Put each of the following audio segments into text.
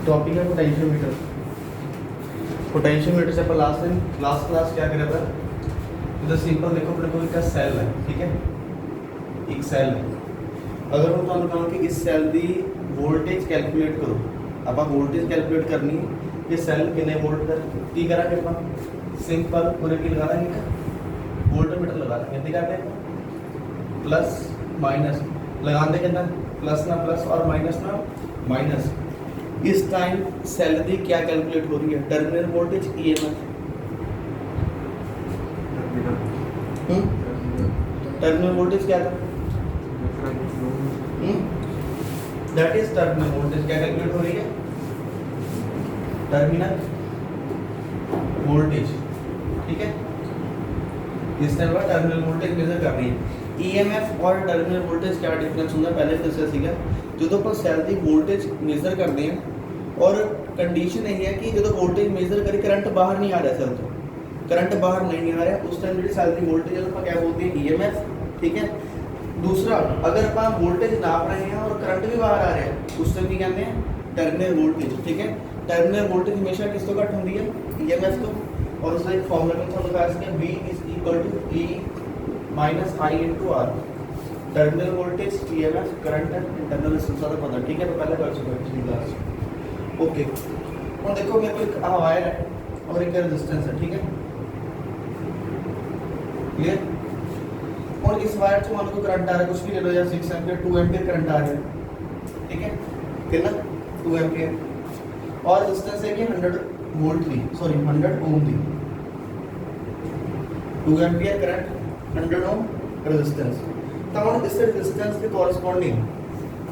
Topic है potentiometer. Potentiometer से अपन last class क्या करा था, तो सिंपल देखो अपने को एक सेल है, ठीक है, एक सेल है। अगर मैं तुहानू कहां कि इस सेल की वोल्टेज कैलकुलेट करो, आप वोल्टेज कैलकुलेट करनी है, ये सेल कितने वोल्ट का की करांगे अपन, सिंपल पूरे की लगा देंगे, वोल्टमीटर लगा देंगे, कितनी करते हैं प्लस माइनस लगाते कितना, प्लस ना प्लस और माइनस ना माइनस। इस टाइम सेल की क्या कैलकुलेट हो रही है, terminal voltage EMF. Terminal voltage क्या था, दैट इज टर्मिनल वोल्टेज क्या कैलकुलेट हो रही है, टर्मिनल वोल्टेज, ठीक है। इस टाइम पर टर्मिनल वोल्टेज मेजर कर रही है। ईएमएफ और टर्मिनल वोल्टेज क्या डिफरेंस होता है, पहले प्रोसेस सीखा जो अपन सेल की वोल्टेज मेजर करते हैं, और कंडीशन यही है कि जो वोल्टेज मेजर करें करंट बाहर नहीं आ रहा सेल तो, करंट बाहर नहीं आ रहा है, उस टाइम जी सेल की वोल्टेज है क्या बोलते हैं ईएमएफ, ठीक है। दूसरा अगर आप वोल्टेज नाप रहे हैं और करंट भी बाहर आ रहा है, उस टाइम क्या कहते हैं टर्मिनल वोल्टेज, ठीक है। टर्मिनल वोल्टेज हमेशा किस तो घट होती है, ईएमएफ तो, और उसका एक फॉर्मूला में थोड़ा बताया इसका V = E - I × R। Terminal voltage EMF current internal resistance का पता, ठीक है, तो पहले कर चुके हैं पिछली क्लास। ओके, और देखो मेरे को एक वायर है और एक रेजिस्टेंस है, ठीक है, क्लियर। और इस वायर से मान लो करंट आ रहा है, कुछ भी ले लो, या 6 एम्पीयर 2 एम्पीयर करंट आ रहा है, ठीक है, कितना 2 एम्पीयर, और रेजिस्टेंस है कि 100 वोल्ट थी, सॉरी 100 ओम थी, 2 एम्पीयर करंट 100 ओम रेजिस्टेंस। तो इस रेजिस्टेंस के कॉरस्पॉन्डिंग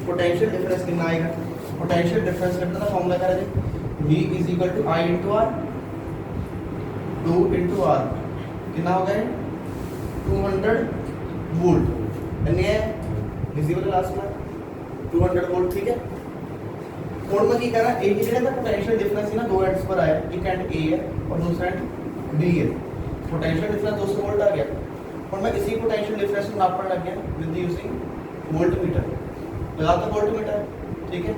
पोटेंशियल डिफरेंस कितना आएगा, पोटेंशियल डिफरेंस कितना फॉर्मूला क्या है, V = I × R, 2 × R कितना हो गया 200 वोल्ट, यानी है विजिबल लास्ट में 200 वोल्ट, ठीक है। और मैं की करा ए की जगह पोटेंशियल डिफरेंस ना दो एंड्स पर आया, एक एंड ए है और दूसरा एंड बी है, पोटेंशियल डिफरेंस 200 वोल्ट आ गया, और मैं इसी पोटेंशियल डिफरेंस को नापने लग गया विद यूजिंग वोल्टमीटर, लगा तो वोल्टमीटर, ठीक है।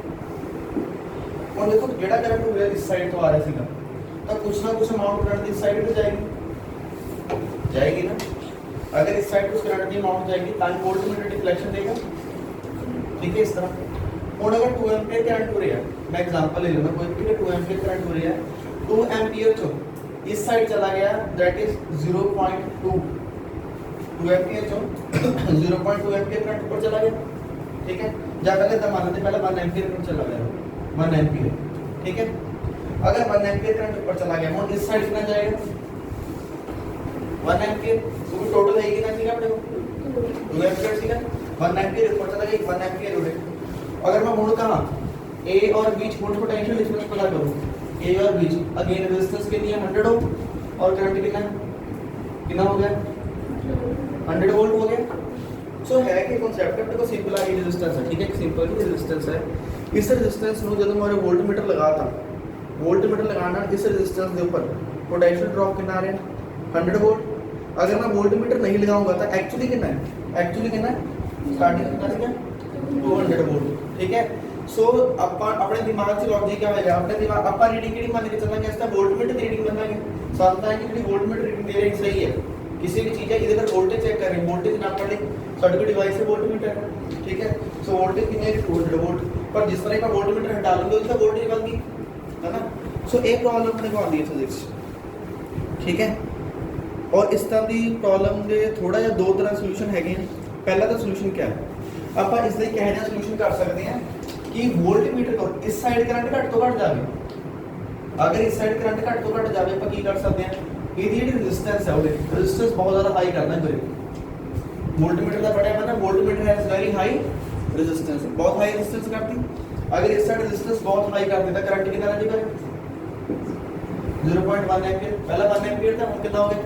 और देखो जेड़ा करंट हो गया इस साइड तो आ रहा सीधा, तो कुछ ना कुछ अमाउंट करंट इस साइड पे जाएगी ना, अगर इस साइड कुछ करंट की अमाउंट जाएगी ताकि वोल्टमीटर डिफ्लेक्शन देगा, ठीक है, इस तरह। और अगर 2 एम्पीयर करंट हो रहा है, मैं एग्जांपल ले लूंगा कोई भी, 2 एम्पीयर करंट हो रहा है, 2 एम्पीयर तो इस साइड चला गया, दैट इज 0.2, 2 एम्पीयर जो 0.2 एम्पीयर करंट ऊपर चला गया, ठीक है। जा पहले तो मान लेते पहले 1 एम्पीयर करंट चला गया, 1 एम्पीयर, ठीक है। अगर 1 एम्पीयर करंट ऊपर चला गया और इस साइड कितना जाएगा 1 एम्पीयर, तो टोटल है कितना सीगा अपने को 2 एम्पीयर सीगा, 1 एम्पीयर ऊपर चला गया, 1 एम्पीयर उड़े। अगर मैं मोड़ कहां ए और बीच मोड़ पोटेंशियल डिफरेंस पता करूं, ए और बीच अगेन रेजिस्टेंस के लिए 100 ओम और करंट कितना हो गया 100 वोल्ट हो गया। सो है कि कांसेप्ट अपने को सिंपल आई रेजिस्टेंस है, ठीक है, सिंपल ही रेजिस्टेंस है। इस रेजिस्टेंस ਨੂੰ ਜਦੋਂ मैं वोल्टमीटर लगाता, वोल्टमीटर लगाना इस रेजिस्टेंस के ऊपर पोटेंशियल ड्रॉप कितना आ रहा है 100 वोल्ट। अगर मैं वोल्टमीटर नहीं लगाऊंगा तो एक्चुअली कितना है स्टार्टिंग कितना है 200 वोल्ट, ठीक है। सो अपने दिमाग से लॉजिक क्या होगा, अपने दिमाग अपा रीडिंग की मान के चलना इसका वोल्टमीटर की रीडिंग बनाएंगे, साथ में कि वोल्टमीटर रीडिंग दे रही सही है, किसी भी चीज है इधर पर वोल्टेज चेक कर रहे हैं, वोल्टेज ना पड़े साढ़े को डिवाइस है वोल्टमीटर, ठीक है। सो वोल्टेज कितनी है 200 वोल्ट, पर जिस तरह का वोल्टमीटर हटा लोगे उसका वोल्टेज बढ़ गई है ना। सो एक प्रॉब्लम अपने को आती है फिजिक्स, ठीक है। और इस तरह की प्रॉब्लम के थोड़ा जिहा दो तरह सोल्यूशन है। पहला तो सोल्यूशन क्या है, आप इसलिए कह रहे सोल्यूशन कर सकते हैं कि वोल्टमीटर को इस साइड करंट घट तो घट जाए, अगर इस साइड करंट घट तो घट जाए आप की कर सकते हैं, ਇਹਦੀ ਜਿਹੜੀ रेजिस्टेंस है वो रेजिस्टेंस बहुत ज़्यादा हाई करना है वोल्टमीटर का पढ़िया मैंने, voltmeter has very high resistance, बहुत हाई रेजिस्टेंस करती। अगर इस साइड रेजिस्टेंस बहुत हाई कर देता करंट कितना रहेगा 0.1 एम्पीयर, पहला 1 एम्पीयर था, अब कितना हो गया,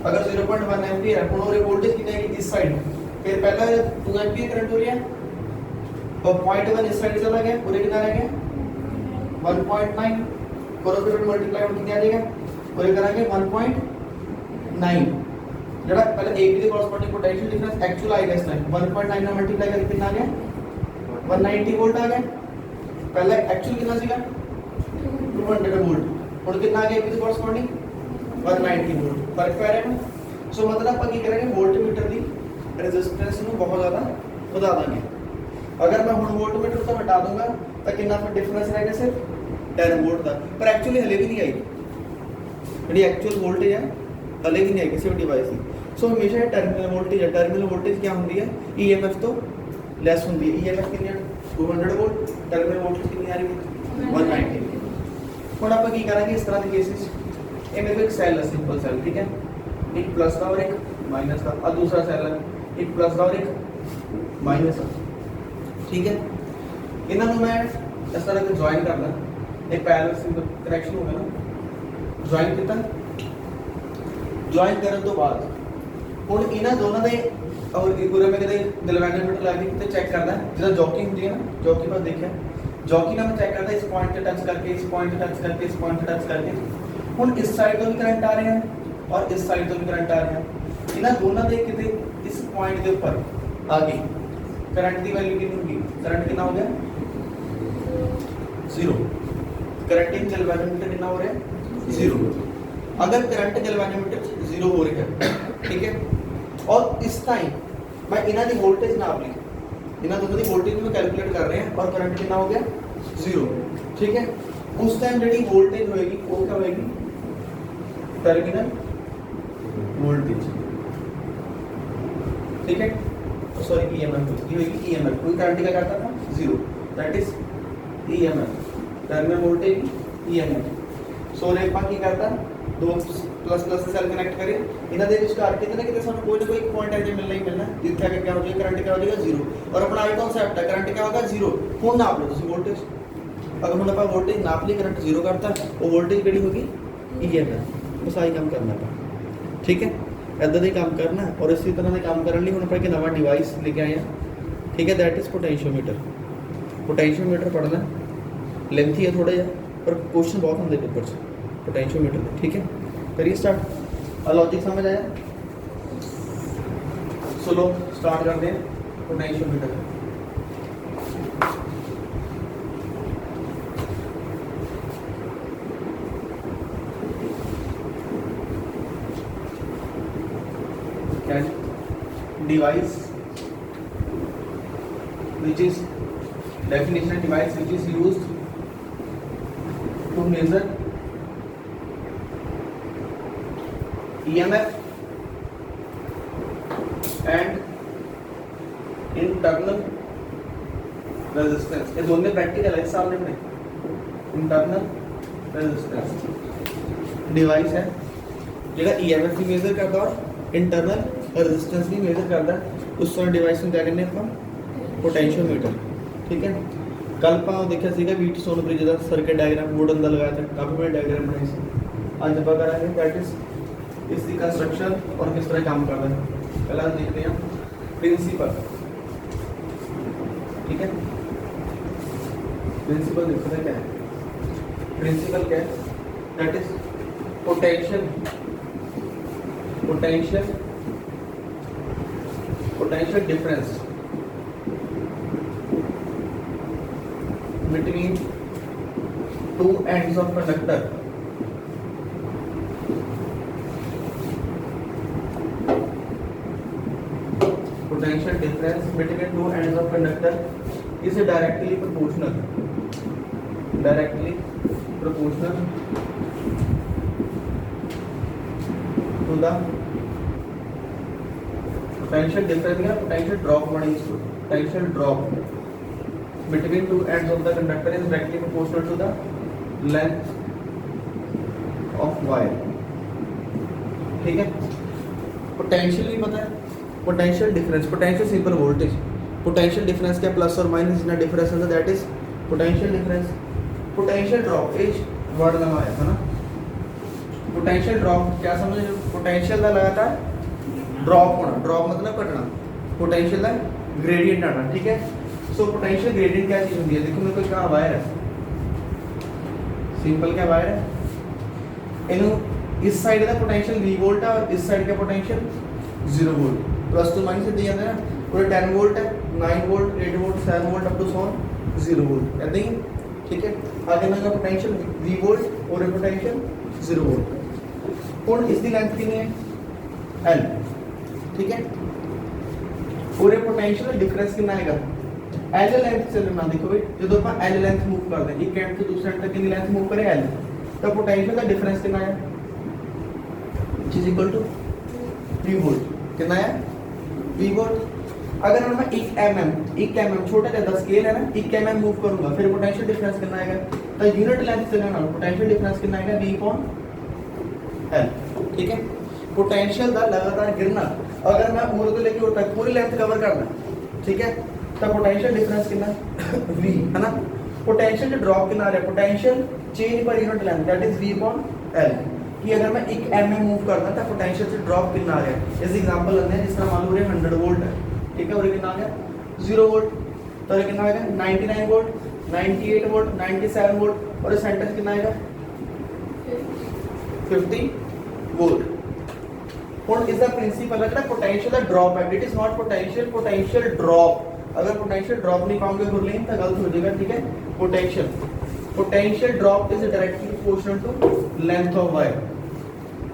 अगर 0.1 एम्पीयर है और वोल्टेज कितनी है इस साइड, फिर पहला 2 एम्पीयर करंट हो रहा है और 0.1 इस साइड चला गया, पूरे कितना रह गया 1.9, करो फिर मल्टीप्लाई और कितना आ जाएगा पूरे कराएंगे 1.9, जरा पहले ए के कॉरस्पॉन्डिंग पोटेंशियल डिफरेंस एक्चुअल आएगा इस टाइम 1.9 में मल्टीप्लाई करके कितना आ गया 190 वोल्ट आ गया, पहला एक्चुअल कितना सीगा 200 वोल्ट हुण कितना आ गया इसके कोरस्पोंडिंग 190 वोल्ट फर्क पै रहा है सो मतलब ਆਪਾਂ ਕੀ ਕਰਾਂਗੇ ਵੋਲਟਮੀਟਰ ਦੀ रेजिस्टेंस ਨੂੰ ਬਹੁਤ ਜ਼ਿਆਦਾ ਵਧਾ ਦਾਂਗੇ अगर मैं हुण वोल्टमीटर तो हटा दूंगा तो कितना फिर डिफरेंस रहेगा सिर्फ 10 वोल्ट का पर एक्चुअली हले भी नहीं आई जी एक्चुअल वोल्टेज है हले भी नहीं आई किसी भी डिवाइस की सो हमेशा टर्मिनल वोल्टेज क्या होती है ईएमएफ तो लेस होती है ईएमएफ कितनी 200 वोल्ट टर्मिनल वोल्टेज कितनी आ रही है 190 हुण आपां की करांगे इस तरह के केसेस ये मेरे को एक सेल है सिंपल सेल ठीक है एक प्लस का और एक माइनस का और दूसरा सेल है एक प्लस का और एक माइनस का ठीक है इन्होंने मैं इस तरह से ज्वाइन करना एक पैरेलल कनेक्शन होगा ना ज्वाइन किया ज्वाइन करने तो बाद हुण इन्हां दोनों दे और पूरे में कदे गैल्वेनोमीटर ला के चेक करना जिदा जॉकी होंदी है ना जॉकी पर देखा जॉकी ना मैं चेक करता इस पॉइंट पे टच करके इस पॉइंट पे टच करके इस पॉइंट पे टच करके हुण इस साइड तो भी करंट आ रहे हैं और इस साइड तो भी करंट आ रहे हैं इन्हां दोनों दे किते इस पॉइंट के ऊपर आ गई करंट की वैल्यू कितनी होगी करंट कितना हो गया 0 करंट इन गैल्वेनोमीटर कितना हो रहा है 0 अगर करंट गैल्वेनोमीटर 0 हो रहा है ठीक है और इस टाइम मैं इन्हां दी वोल्टेज नाप ली इन्हां दोनों दी वोल्टेज में कैलकुलेट कर रहे हैं और करंट कितना हो गया 0 ठीक है उस टाइम जेडी वोल्टेज होएगी वो क्या होएगी टर्मिनल वोल्टेज ठीक है सॉरी ईएमएफ होगी ईएमएफ कोई करंट का करता था 0 that is EMF terminal voltage EMF so रेपा की करता दो प्लस प्लस से सेल कनेक्ट करे इन्हां दे विचकार कितने कितने सानू कोई ना कोई पॉइंट ऐसे मिलना ही मिलना जिथे आके क्या हो जाएगा करंट क्या हो जाएगा 0 और अपना आई कांसेप्ट है करंट क्या होगा 0 हुण नाप लो तुसी वोल्टेज अगर हुण ਆਪਾਂ वोल्टेज नाप ली करंट 0 करता वो वोल्टेज किहड़ी होगी ईएमएफ बस आई काम करना है ठीक है इदा ही काम करना और इसी तरह के काम करने हम एक नवा डिवाइस लेके आए हैं ठीक है दैट इज पोटेंशियोमीटर पढ़ना लेंथी है थोड़ा जहा पर क्वेश्चन बहुत होंगे पेपर से पोटेंशियोमीटर ठीक है करिए स्टार्ट लॉजिक समझ आया चलो स्टार्ट करते हैं potentiometer device which is definition device which is used to measure EMF and internal resistance ये दोनों प्रैक्टिकल है सामने में internal resistance डिवाइस है जेड़ा EMF भी मेजर करता और इंटरनल रेजिस्टेंस भी मेजर करता है उस तरह डिवाइस में क्या कहने ਆਪਾਂ पोटेंशियोमीटर ठीक है कल ਆਪਾਂ देखा ਸੀਗਾ ਵੀਟ ਸੋਨਬ੍ਰਿਜ ਦਾ सर्किट डायग्राम वुडन ਦਾ लगाया था काफी बड़ा डायग्राम बनाई सी आज ਆਪਾਂ करेंगे दैट इज इसकी कंस्ट्रक्शन और किस तरह काम करता है पहला देखते हैं प्रिंसिपल ठीक है प्रिंसिपल देखते हैं क्या है प्रिंसिपल क्या है that is potential difference between two ends of conductor potential difference between two ends of conductor is directly proportional to the potential difference या potential drop बनेगी potential drop between two ends of the conductor is directly proportional to the length of wire ठीक है potential भी पता है potential simple voltage potential difference क्या plus और minus जितना डिफरेंस होता है that is potential difference potential drop is word लगाया है ना पोटेंशियल ड्रॉप क्या समझ पोटेंशियल का लगातार ड्रॉप होना ड्रॉप मतलब घटना पोटेंशियल का ग्रेडियंट आना ठीक है सो पोटेंशियल ग्रेडियंट क्या चीज होती है देखो मेरे को क्या वायर है सिंपल क्या वायर है इनु इस साइड का पोटेंशियल V वोल्ट है और इस साइड का potential 0 volt plus to minus दी जाता है ना पूरा 10 वोल्ट है 9 volt 8 volt 7 volt up to 0 volt ऐसे ही ठीक है। आगे मैं पोटेंशियल V वोल्ट और पोटेंशियल 0 वोल्ट हुण इसकी लेंथ कितनी है L ठीक है। और पोटेंशियल डिफरेंस कितना आएगा L लेंथ चलना देखो भाई जो आप L लेंथ मूव करते हैं एक एंड से दूसरे एंड तक कितनी लेंथ मूव करे L तो पोटेंशियल का डिफरेंस कितना है is equal to V volt कितना है V वोल्ट। अगर मैं 1 mm छोटा ज्यादा स्केल है ना 1 mm मूव करूंगा फिर पोटेंशियल डिफरेंस कितना आएगा तो यूनिट लेंथ से लेना पोटेंशियल डिफरेंस कितना आएगा V/L ठीक है। पोटेंशियल का लगातार गिरना अगर मैं ऊपर को लेके उठा पूरी लेंथ कवर करना ठीक है तो पोटेंशियल डिफरेंस कितना V है ना। पोटेंशियल जो ड्रॉप कितना आ रहा है पोटेंशियल चेंज पर unit length that is V/L कि अगर मैं 1 mm मूव करता तो पोटेंशियल से ड्रॉप कितना आ रहा है। इस एग्जांपल लेते हैं जिसका मान लो 100 वोल्ट है ठीक है और ये कितना आ गया 0 वोल्ट तो ये कितना आएगा 99 वोल्ट 98 वोल्ट 97 वोल्ट और सेंटेंस कितना आएगा 50 वोल्ट। और इज द प्रिंसिपल है पोटेंशियल द ड्रॉप है it is not potential drop. अगर पोटेंशियल ड्रॉप नहीं पाओगे गुरलीन तो गलत हो जाएगा ठीक है। Potential drop is directly proportional to length of wire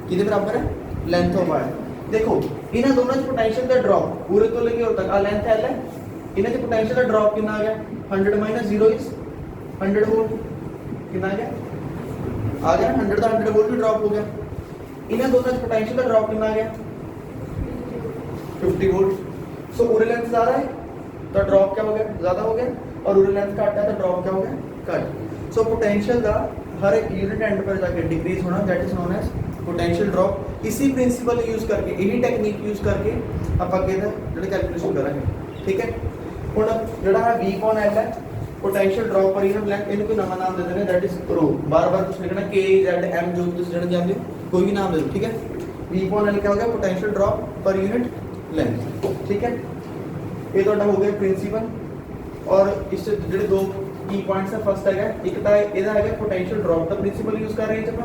कितने बराबर है लेंथ ऑफ वायर। देखो इन्हें दोनों पोटेंशियल का ड्रॉप पूरे तो लेके और तक आ लेंथ L है इन्हें पोटेंशियल का ड्रॉप कितना आ गया 100 माइनस 0 इज 100 वोल्ट कितना आ गया 100 का 100 वोल्ट भी ड्रॉप हो गया। इन्हें दोनों पोटेंशियल का ड्रॉप कितना आ गया 50 वोल्ट। सो पूरे लेंथ ज्यादा है तो ड्रॉप क्या हो गया ज्यादा हो गया और पूरे लेंथ कट है तो ड्रॉप क्या हो गया कट। सो पोटेंशियल का हर एक यूनिट एंड पर जाके डिक्रीज होना that is known as potential drop. इसी प्रिंसिपल यूज करके यही टेक्निक यूज करके आप आगे दा जो कैलकुलेशन करेंगे ठीक है। हुण जेड़ा है V/L है पोटेंशियल ड्रॉप पर यूनिट लेंथ इनको कोई नवा नाम दे देना दैट इज रो बार-बार कुछ लिखना K Z M जो तुम जण जानते हो कोई भी नाम दे दो ठीक है। V/L क्या हो गया पोटेंशियल ड्रॉप पर यूनिट लेंथ ठीक है। ये तो हो गया प्रिंसिपल और इस जेडे दो की पॉइंट्स है फर्स्ट है एक ता एदा है पोटेंशियल ड्रॉप दा प्रिंसिपल यूज कर रहे हैं जब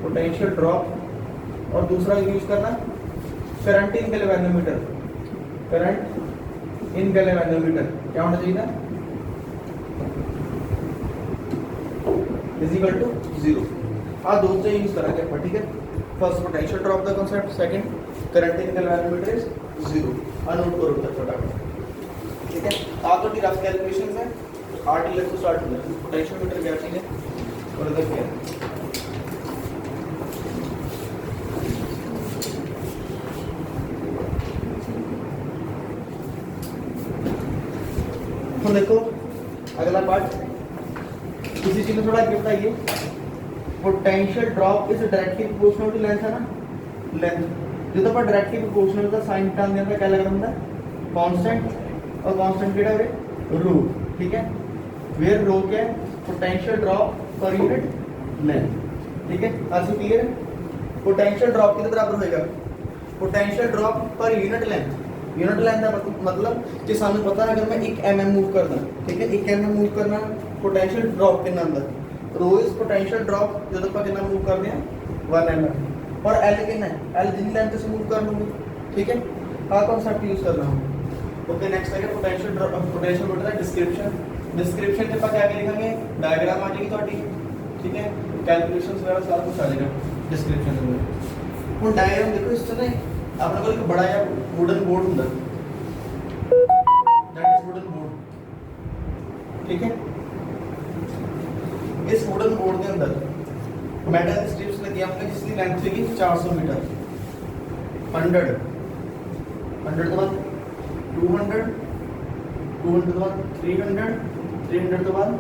पोटेंशियल ड्रॉप और दूसरा यूज करना करंट इन गैल्वेनोमीटर क्या होना चाहिए इज इक्वल टू 0 आ दो से यूज करेंगे अपन ठीक है। फर्स्ट पोटेंशियल ड्रॉप का concept second current in galvanometer is 0 आ नोट करो तक फटाफट ठीक है। आप तो रफ कैलकुलेशंस है आरटी लेक्चर स्टार्ट हो गया पोटेंशियल मीटर क्या चीज है और इधर क्या है तो देखो अगला पार्ट इसी चीज में थोड़ा आगे बताइए। Potential drop is directly proportional to length है ना लेंथ जो तो पर डायरेक्टली प्रोपोर्शनल का साइन टर्म देना क्या लगा ਹੁੰਦਾ कांस्टेंट और कांस्टेंट किहड़ा है रो ठीक है। वेयर रो क्या है पोटेंशियल ड्रॉप पर यूनिट लेंथ ठीक है। आज क्लियर है पोटेंशियल ड्रॉप कितने बराबर होएगा पोटेंशियल ड्रॉप पर यूनिट लेंथ का मतलब कि सानू पता है अगर मैं 1 mm मूव करना ठीक है 1 mm मूव करना पोटेंशियल ड्रॉप कितना आंदा रो इज पोटेंशियल ड्रॉप जब ਆਪਾਂ कितना मूव करते हैं 1 mm और L कितना है L जितनी लेंथ से मूव कर लूंगी ठीक है। आ कांसेप्ट यूज करना है ओके। नेक्स्ट है potential drop potential meter description के बाद क्या लिखेंगे डायग्राम आ जाएगी ਤੁਹਾਡੀ ठीक है। कैलकुलेशंस वगैरह सारा कुछ आ जाएगा डिस्क्रिप्शन में। ਹੁਣ डायग्राम देखो इस तरह अपने को एक बड़ा या वुडन बोर्ड ਹੁੰਦਾ दैट इज वुडन बोर्ड ठीक है। इस वुडन बोर्ड के अंदर मेटल स्ट्रिप्स लगी हमने जिसकी लेंथ थी 400 मीटर 100 के बाद 200 के बाद 300 के बाद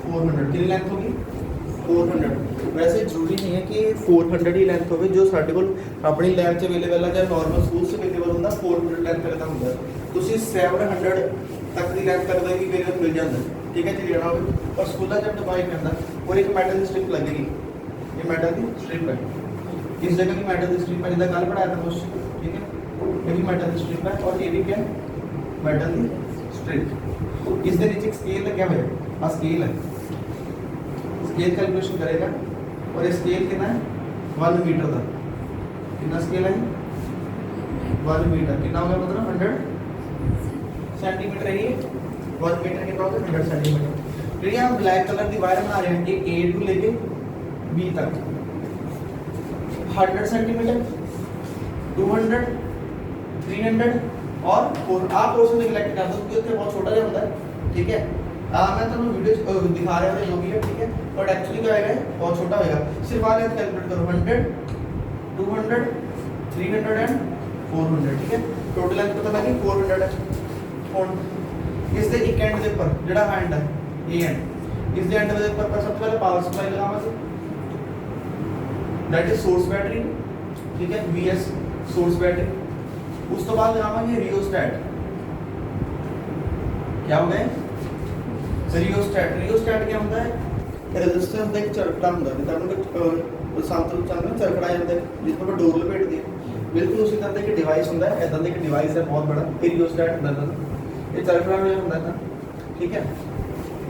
400 कितनी लेंथ होगी 400। वैसे जरूरी नहीं है कि 400 ही लेंथ होवे जो ਸਾਡੇ ਕੋਲ ਆਪਣੀ ਲੈਬ 'ਚ ਅਵੇਲੇਬਲ ਹੈ ਜਾਂ ਨਾਰਮਲ ਸਕੂਲ 'ਚ ਅਵੇਲੇਬਲ ਹੁੰਦਾ 400 ਲੈਂਥ ਤੱਕ ਦਾ ਹੁੰਦਾ ਤੁਸੀਂ 700 ਤੱਕ ਦੀ ਲੈਂਥ ਤੱਕ ਦਾ ਵੀ ਅਵੇਲੇਬਲ ਮਿਲ ਜਾਂਦਾ ਠੀਕ ਹੈ ਜੀ ਲੈਣਾ ਹੋਵੇ। और ਸਕੂਲਾਂ 'ਚ ਡਿਵਾਈਡ करना और एक मेटल की स्ट्रिप लगेगी ये मेटल की स्ट्रिप है इस जगह की मेटल की स्ट्रिप है जिदा कल पढ़ाया था दोस्त ठीक है। ये भी मेटल की स्ट्रिप है और ये भी क्या मेटल की स्ट्रिप इस दे नीचे स्केल लगा हुआ है आ स्केल है स्केल कैलकुलेशन करेगा और ये स्केल कितना है 1 मीटर का कितना स्केल है 1 मीटर कितना हो गया मतलब 100 सेंटीमीटर है, 1 मीटर के पास 100 सेंटीमीटर। ये हम ब्लैक कलर की वायर बना रहे हैं कि ए टू लेके बी तक 100 सेंटीमीटर, 200, 300 और 4। आप क्वेश्चन सिलेक्ट कर दो क्योंकि उसके बहुत छोटा होता है, ठीक है। मैं तो वीडियो दिखा रहा हूँ जो भी है, ठीक है, बट एक्चुअली क्या आएगा बहुत छोटा होगा। सिर्फ आ लेंथ कैलकुलेट करो 100, 200, 300 एंड 400, ठीक है। टोटल लेंथ पता लगी 400 है। ਹੁਣ ਇਸ ਦੇ ਇੱਕ ਐਂਡ ਦੇ ਉੱਪਰ ਜਿਹੜਾ ਹੈਂਡ ਹੈ ਇਹ ਐਂਡ, ਇਸ ਦੇ ਐਂਡ ਦੇ ਉੱਪਰ ਸਭ ਤੋਂ ਪਹਿਲਾਂ ਪਾਵਰ ਸਪਲਾਈ ਲਗਾਵਾਂਗੇ, दैट इज सोर्स बैटरी, ठीक है, VS सोर्स बैटरी। उस तो बाद लगावांगे रियोस्टैट। क्या हो गया रियोस्टैट? रियोस्टैट क्या होता है? रेजिस्टेंस ਹੁੰਦਾ ਇੱਕ ਚਰਖੜਾ ਹੁੰਦਾ ਜਿੱਦਾਂ ਆਪਾਂ ਸੰਤੁਲ ਚੱਲਦਾ ਨਾ ਚਰਖੜਾ ਜਾਂਦਾ ਜਿਸ ਪਰ ਡੋਰ ਲਪੇਟਦੇ ਬਿਲਕੁਲ ਉਸੇ ਤਰ੍ਹਾਂ ਦਾ ਇੱਕ ਡਿਵਾਈਸ ਹੁੰਦਾ ਹੈ। ਇਦਾਂ ਦਾ ਇੱਕ ਡਿਵਾਈਸ ਹੈ ਬਹੁਤ ਬੜਾ, ਰਿयोस्टैट ਹੁੰਦਾ ਹੈ। ਇਹ ਚਰਖੜਾ ਜਿਹਾ ਹੁੰਦਾ ਹੈ, ਠੀਕ ਹੈ।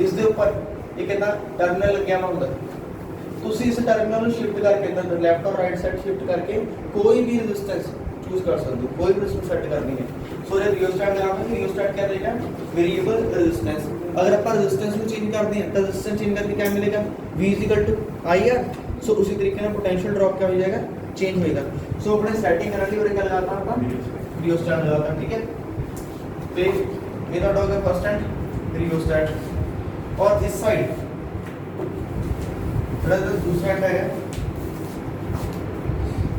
ਇਸ ਦੇ ਉੱਪਰ ਇੱਕ ਇਦਾਂ ਟਰਮੀਨਲ ਲੱਗਿਆ ਹੁੰਦਾ ਹੈ। ਤੁਸੀਂ ਇਸ ਟਰਮੀਨਲ ਨੂੰ ਸ਼ਿਫਟ ਕਰਕੇ ਇਧਰ ਲੈਫਟ ਔਰ ਰਾਈਟ ਸਾਈਡ ਸ਼ਿਫਟ ਕਰਕੇ ਕੋਈ ਵੀ ਰੈਜ਼ਿਸਟੈਂਸ चूज कर सकते हो, कोई भी रेजिस्टेंस सेट करनी है। सो जब रियोस्टैट लगाएंगे, रियोस्टैट क्या देगा? Variable resistance. अगर आप रेजिस्टेंस को चेंज कर दें तो रेजिस्टेंस चेंज करके क्या मिलेगा? V IR। सो उसी तरीके से पोटेंशियल ड्रॉप क्या हो जाएगा? चेंज होएगा। सो अपने सेटिंग करने के लिए क्या लगाता हूं अपन? रियोस्टैट लगाता हूं, ठीक है। तो ये तो होगा फर्स्ट एंड रियोस्टैट। और इस साइड दूसरा एंड है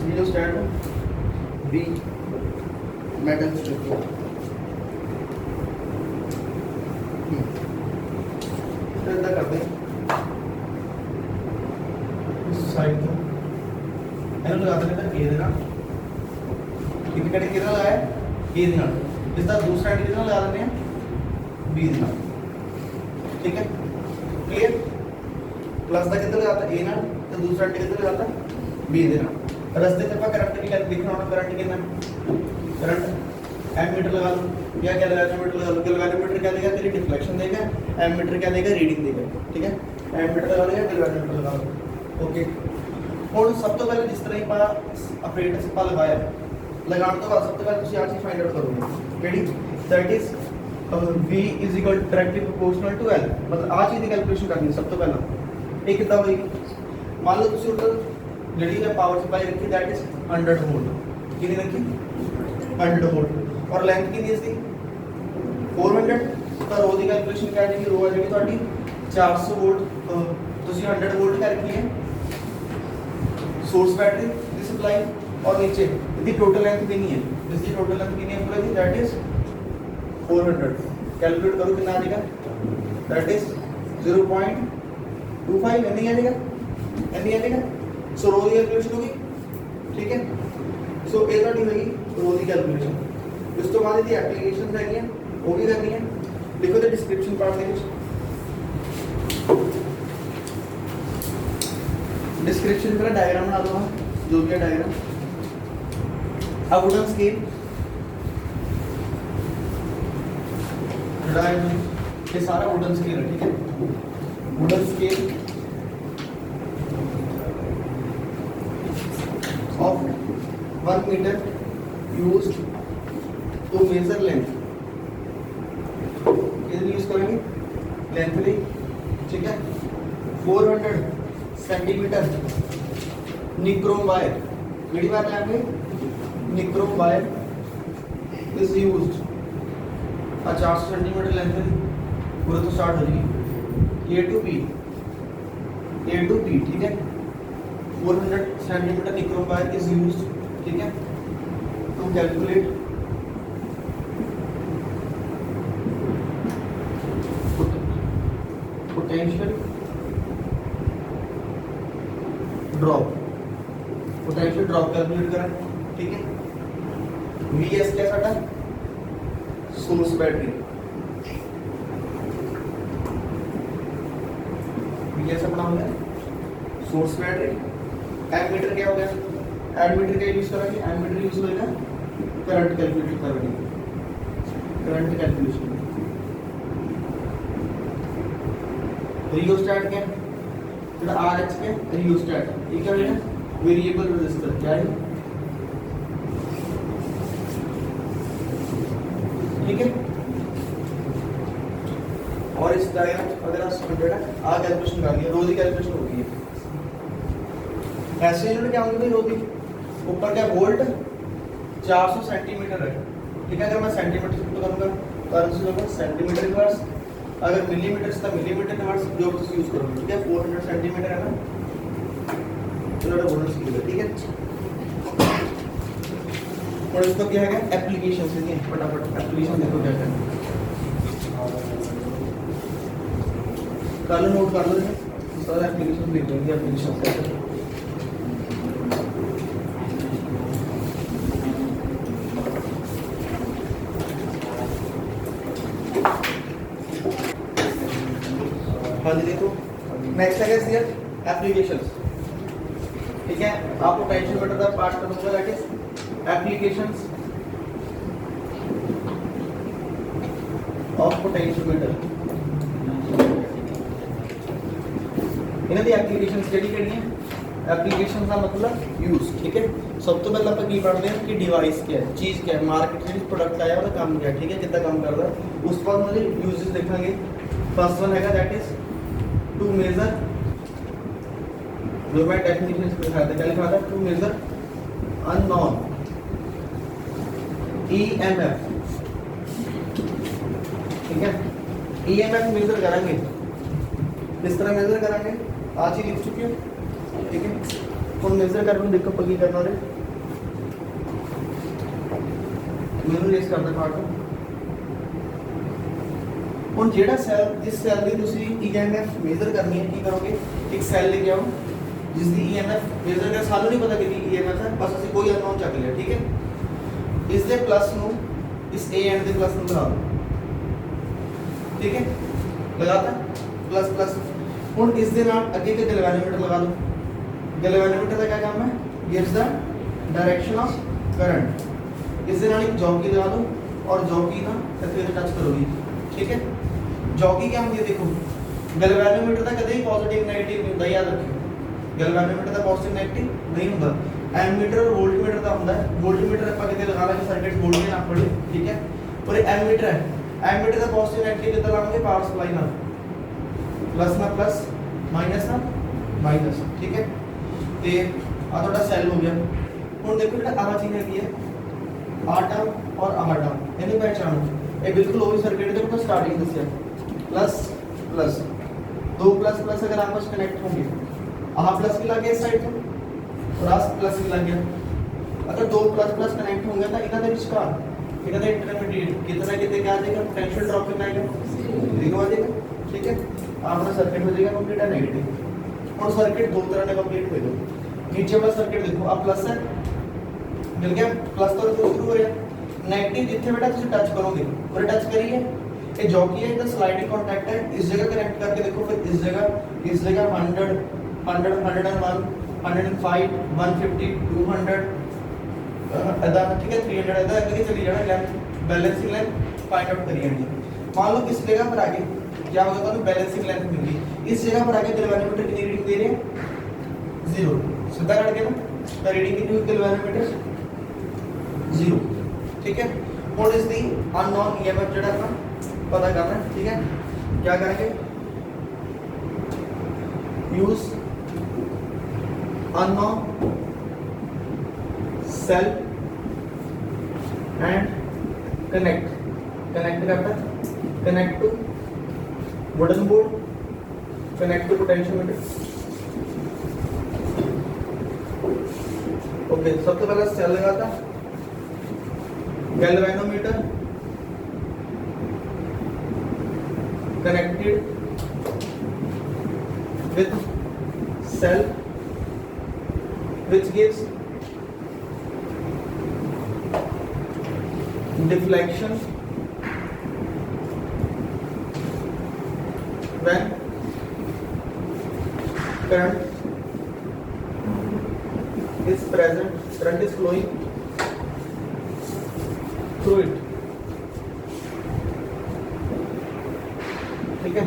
रियोस्टैट बी मेटल स्ट्रिप। इतना करते हैं इस साइड को ਇਹਨੂੰ ਲਗਾ ਦਿੰਦੇ ਤਾਂ A ਦੇ ਨਾਲ ਇੱਕ ਕੜੇ ਕਿਹਦਾ ਲਗਾਇਆ A ਦੇ ਨਾਲ, ਇਸ ਦਾ ਦੂਸਰਾ ਐਂਡ ਕਿਹਦਾ ਲਗਾ ਦਿੰਦੇ ਆ B ਦੇ ਨਾਲ, ਠੀਕ ਹੈ ਕਲੀਅਰ। प्लस का कितना लगाता A ਨਾਲ ਤੇ ਦੂਸਰਾ ਐਂਡ ਕਿਹਦਾ ਲਗਾਤਾ B ਦੇ ਨਾਲ। रस्ते से आप करंट की देखना होगा, करंट कितना, करंट एमीटर लगा लो या क्या लगा एमीटर लगा लो। गैल्वेनोमीटर क्या देगा? तेरी डिफ्लेक्शन देगा। एमीटर क्या देगा? रीडिंग देगा, ठीक है। एमीटर लगा लो या गैल्वेनोमीटर लगा लो, ओके। और सब तो पहले जिस तरह ही पा ऑपरेटर से पा लगाया लगाने तो बाद सब तो पहले ਤੁਸੀਂ ਆ ਚੀਜ਼ ਫਾਈंड आउट करोगे ਕਿਹੜੀ? That is V is equal to directly proportional to L। मतलब ਆ ਚੀਜ਼ ਦੀ ਕੈਲਕੂਲੇਸ਼ਨ ਕਰਨੀ ਸਭ ਤੋਂ ਪਹਿਲਾਂ। ਇਹ ਕਿੱਦਾਂ ਹੋਏਗੀ? ਮੰਨ ਲਓ ਤੁਸੀਂ ਉੱਧਰ ਜਿਹੜੀ ਹੈ ਪਾवर सप्लाई रखी दैट इज 100 वोल्ट। कितनी रखी? 100 वोल्ट। और लेंथ कितनी इसकी? 400। तो रो की कैलकुलेशन क्या आएगी? रो आ जाएगी ਤੁਹਾਡੀ 400 वोल्ट। ਤੁਸੀਂ 100 वोल्ट का रखी है सोर्स बैटरी की सप्लाई, और नीचे इसकी टोटल लेंथ कितनी है? इसकी टोटल लेंथ कितनी है पूरा की? That is 400। कैलकुलेट करो कितना आ जाएगा? That is 0.25। नहीं आ जाएगा? नहीं आ जाएगा। सो रो की कैलकुलेशन होगी, ठीक है। सो ये तो नहीं होगी रो की कैलकुलेशन। इस तो बाद दी एप्लीकेशंस है वो भी करनी है। देखो तो डिस्क्रिप्शन पार्ट दे डिस्क्रिप्शन पर डायग्राम बना दो, जो भी है डायग्राम। अब वुडन स्केल ये सारा वुडन स्केल है, ठीक है। Wooden scale of 1 meter used to measure length। कितनी यूज करेंगे? लेंथ भी, ठीक है। 400 सेंटीमीटर निक्रोम वायर, बड़ी बात लेंगे nichrome wire is used. 400 centimetre length पूरा तो स्टार्ट हो जाएगी A to P, ठीक है। 400 centimetre nichrome wire is used, ठीक है, to calculate potential drop. Potential drop calculate करें, ठीक है। VS क्या साडा? Source battery. VS अपना हो गया सोर्स बैटरी। एमीटर क्या हो गया? एमीटर क्या यूज करेंगे? एमीटर यूज होगा करंट कैलकुलेट करने, करंट कैलकुलेशन। रियोस्टैट क्या? जो RH के रियोस्टैट ये क्या है? Variable resistor. क्या है? ठीक है। और इस डायग्राम अगर आप स्टूडेंट है आ कैलकुलेशन कर लिया, रो की कैलकुलेशन हो गई है। ऐसे यूनिट क्या होंगे भाई रो की, ऊपर क्या वोल्ट 400 सेंटीमीटर है, ठीक है। अगर मैं सेंटीमीटर शिफ्ट करूंगा तो आंसर होगा सेंटीमीटर इनवर्स, अगर मिलीमीटर से मिलीमीटर इनवर्स जो कुछ यूज करूंगा, ठीक है। 400 सेंटीमीटर है ना, चलो ये बोनस की है, ठीक है। और इसको क्या है एप्लीकेशन से, नहीं फटाफट एप्लीकेशन देखो क्या है, कर लो नोट कर लो, सारा एप्लीकेशन देख लेंगे एप्लीकेशन से। हाँ जी देखो नेक्स्ट है क्या एप्लीकेशंस, ठीक है। आपको पोटेंशियोमीटर का पार्ट करूंगा that is applications of potentiometer. ਇਹਨਾਂ ਦੀ ਐਪਲੀਕੇਸ਼ਨਸ ਕਿਹੜੀ ਕਿਹੜੀਆਂ, एप्लीकेशन का मतलब यूज, ठीक है। सब तो पहले आप की पढ़ते हैं कि डिवाइस क्या है, चीज़ क्या है, मार्केट में प्रोडक्ट आया उसका काम क्या है, ठीक है, कितना काम कर रहा है, उस पर मुझे यूजेस देखेंगे। फर्स्ट वन है दैट इज टू मेजर, जो मैं डेफिनेशन लिखा था, क्या लिखा था, टू मेजर अननोन ईएमएफ, ठीक है। ईएमएफ मेजर करेंगे, किस तरह मेजर करेंगे आज ही लिख चुके हो, ठीक है। ਹੁਣ मेजर करने देखो पगी करना रे ਮੈਨੂੰ ਰੇਸ ਕਰਦਾ ਪਾਰਟ ਹੁਣ ਜਿਹੜਾ ਸੈੱਲ ਜਿਸ ਸੈੱਲ ਦੀ ਤੁਸੀਂ ईएमएफ मेजर करनी है ਕੀ ਕਰੋਗੇ, ਇੱਕ ਸੈੱਲ ਲੈ ਕੇ ਆਓ ਜਿਸ ਦੀ ईएमएफ मेजर ਕਰ, ਸਾਨੂੰ ਨਹੀਂ ਪਤਾ ਕਿੰਨੀ ईएमएफ है, बस ਅਸੀਂ ਕੋਈ ਅਨਨੋਨ ਚੱਕ ਲਿਆ, ठीक है। ਇਸ ਦੇ ਪਲੱਸ ਨੂੰ ਇਸ ए एंड ਦੇ ਪਲੱਸ ਨੂੰ ਲਗਾ ਦਿਓ, ठीक है, लगाता प्लस प्लस। ਹੁਣ ਇਸ ਦੇ ਨਾਲ ਅੱਗੇ ਇੱਕ ਗੈਲਵੇਨੋਮੀਟਰ ਲਗਾ ਦਿਓ। गैल्वेनोमीटर का क्या काम है, gives the direction of current. इस दे नाल एक जॉकी लगा दो और जॉकी ना इत्थे टच करोगी, ठीक है। जॉकी क्या होंदी है देखो, गैल्वेनोमीटर का कदे पॉजिटिव नेगेटिव नहीं होता, याद रखियो। गैल्वेनोमीटर का पॉजिटिव नेगेटिव नहीं होता। एमीटर और वोल्टमीटर का होता है, वोल्टमीटर ਆਪਾਂ ਕਿਤੇ ਲਗਾ ਲਾਂਗੇ सर्किट वोल्टेज ना पड़े, ठीक है। और एमीटर है, एमीटर का पॉजिटिव नेगेटिव कितना लगाएंगे, पावर सप्लाई ना, प्लस ना प्लस माइनस ना माइनस, ठीक है। ਤੇ ਆ ਤੁਹਾਡਾ ਸੈੱਲ ਹੋ ਗਿਆ। ਹੁਣ ਦੇਖੋ ਜਿਹੜਾ ਆਹ ਚੀਜ਼ ਹੈਗੀ ਹੈ ਆਹ ਟਰਮ ਔਰ ਆਹ ਟਰਮ, ਇਹਨੂੰ ਪਹਿਚਾਨੋ, ਇਹ ਬਿਲਕੁਲ ਉਹੀ ਸਰਕਟ ਦੇ ਕੋਲ ਸਟਾਰਟਿੰਗ ਦੱਸਿਆ, प्लस प्लस, दो प्लस प्लस अगर आपस में कनेक्ट होंगे, आह प्लस भी लग गया इस साइड तो और आह प्लस भी लग गया, अगर दो प्लस प्लस कनेक्ट होंगे तो इन्होंने विचकार इन्होंने इंटरमीडिएट कितना कितने क्या आ जाएगा, पोटेंशियल ड्रॉप कितना आएगा, 0 आ जाएगा, ठीक है। आपका सर्किट हो जाएगा कंप्लीट है नेगेटिव। और सर्किट दो तरह का कंप्लीट हो गया। नीचे वाला सर्किट देखो अब प्लस है, मिल गया प्लस तो शुरू हो रहा, नेगेटिव जिथे बेटा तुम टच करोगे और टच करिए, ये जॉकी है, इधर स्लाइडिंग कांटेक्ट है, इस जगह कनेक्ट करके देखो, फिर इस जगह 100 101 105 150 200 अदा, ठीक है, 300 अदा करके चली जाना, length balancing length find out करिए। मान लो किस जगह पर आगे क्या होगा, तो बैलेंसिंग लेंथ मिल गई, इस जगह पर आगे गैल्वेनोमीटर कितनी रीडिंग दे रहे हैं, 0, सीधा काट के ना, तो रीडिंग कितनी हुई गैल्वेनोमीटर 0, ठीक है। What is the unknown EMF जेड़ा अपना पता करना है, ठीक है। क्या करेंगे, use unknown cell and connect करता है, connect to wooden board, connect to potentiometer. Okay, सबसे पहले सेल लगाता, galvanometer connected with cell which gives deflection when current is present, current is flowing through it, ठीक है।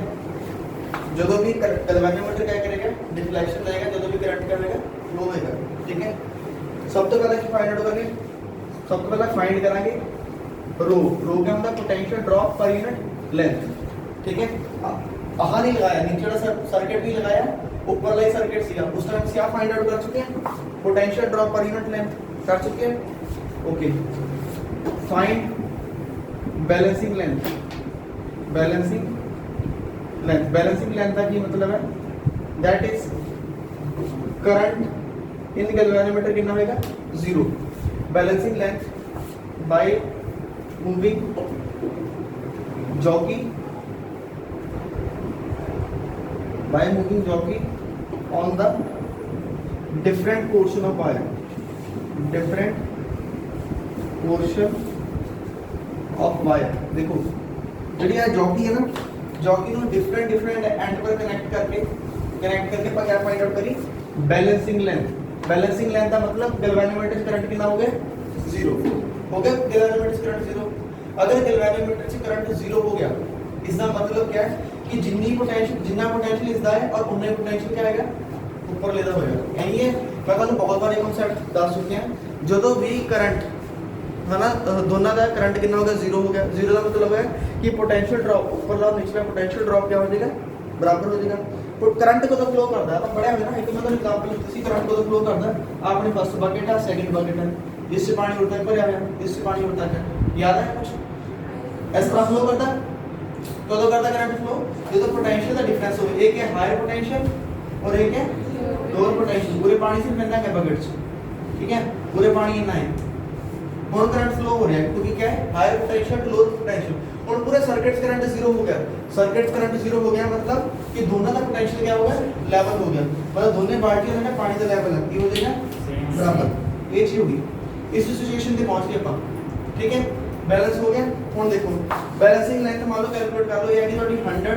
जो भी गैल्वेनोमीटर क्या करेगा, डिफ्लेक्शन देगा, जो भी करंट करेगा फ्लो होगा, ठीक है। सब तो पहले फाइंड आउट करेंगे, सब तो पहले फाइंड करेंगे रो, रो क्या होता है, पोटेंशियल ड्रॉप पर यूनिट लेंथ, ठीक है आहा नहीं लगाया, नीचे वाला सर्किट नहीं लगाया, ऊपर वाला सर्किट सीगा। उस टाइम से आप फाइंड आउट कर चुके हैं, पोटेंशियल ड्रॉप पर यूनिट लेंथ कर चुके हैं। Okay find balancing length. Balancing length, balancing length का की मतलब है that is current in galvanometer कितना होगा 0। Balancing length by moving jockey on the different portion of wire, different portion of wire। देखो ਜਿਹੜੀ ਆ ਜੌਕੀ ਹੈ ਨਾ, ਜੌਕੀ ਨੂੰ डिफरेंट एंड पर कनेक्ट करके ਆਪਾਂ क्या फाइंड आउट करी बैलेंसिंग लेंथ। बैलेंसिंग लेंथ का मतलब गैल्वेनोमीटर करंट कितना हो गया 0 हो गया। गैल्वेनोमीटर करंट 0, अगर गैल्वेनोमीटर से करंट 0 हो गया इसका मतलब क्या है कि जितनी पोटेंशियल जितना पोटेंशियल इसदा है और उन्ने पोटेंशियल क्या आएगा ऊपर लेदा होएगा। यही है मैं ਤੁਹਾਨੂੰ बहुत बार ये कॉन्सेप्ट ਦੱਸ ਚੁੱਕੇ ਹਾਂ। ਜਦੋਂ ਵੀ करंट है ना दोनों का करंट कितना हो गया 0 हो गया। 0 का मतलब है कि पोटेंशियल ड्रॉप ऊपरला और निचला पोटेंशियल ड्रॉप क्या हो जाएगा बराबर हो जाएगा। तो करंट को तो फ्लो करता है तो बड़ा है ना, एक मतलब एग्जांपल किसी करंट को तो फ्लो करता है। आपने फर्स्ट बकेट है, सेकंड बकेट है, इससे पानी उड़ता है भरया हुआ, इससे पानी उड़ता है, याद है कुछ इस तरह फ्लो करता है। तो करता करंट फ्लो जो तो पोटेंशियल का डिफरेंस हो, एक है हायर पोटेंशियल और एक है लोअर पोटेंशियल। पूरे पानी से मिलना है बकेट से, ठीक है पूरे पानी इतना है और करंट फ्लो हो रहा है क्योंकि क्या है higher potential to lower potential. और पूरे सर्किट करंट 0 हो गया। सर्किट करंट 0 हो गया मतलब कि दोनों का पोटेंशियल क्या हो गया लेवल हो गया, मतलब दोनों बाल्टियों में पानी का लेवल है हो जाएगा बराबर। ये चीज होगी इस सिचुएशन पे पहुंच गए अपन, ठीक है बैलेंस हो गया। ਹੁਣ देखो बैलेंसिंग लेंथ मान लो कैलकुलेट कर लो, ये है थोड़ी 100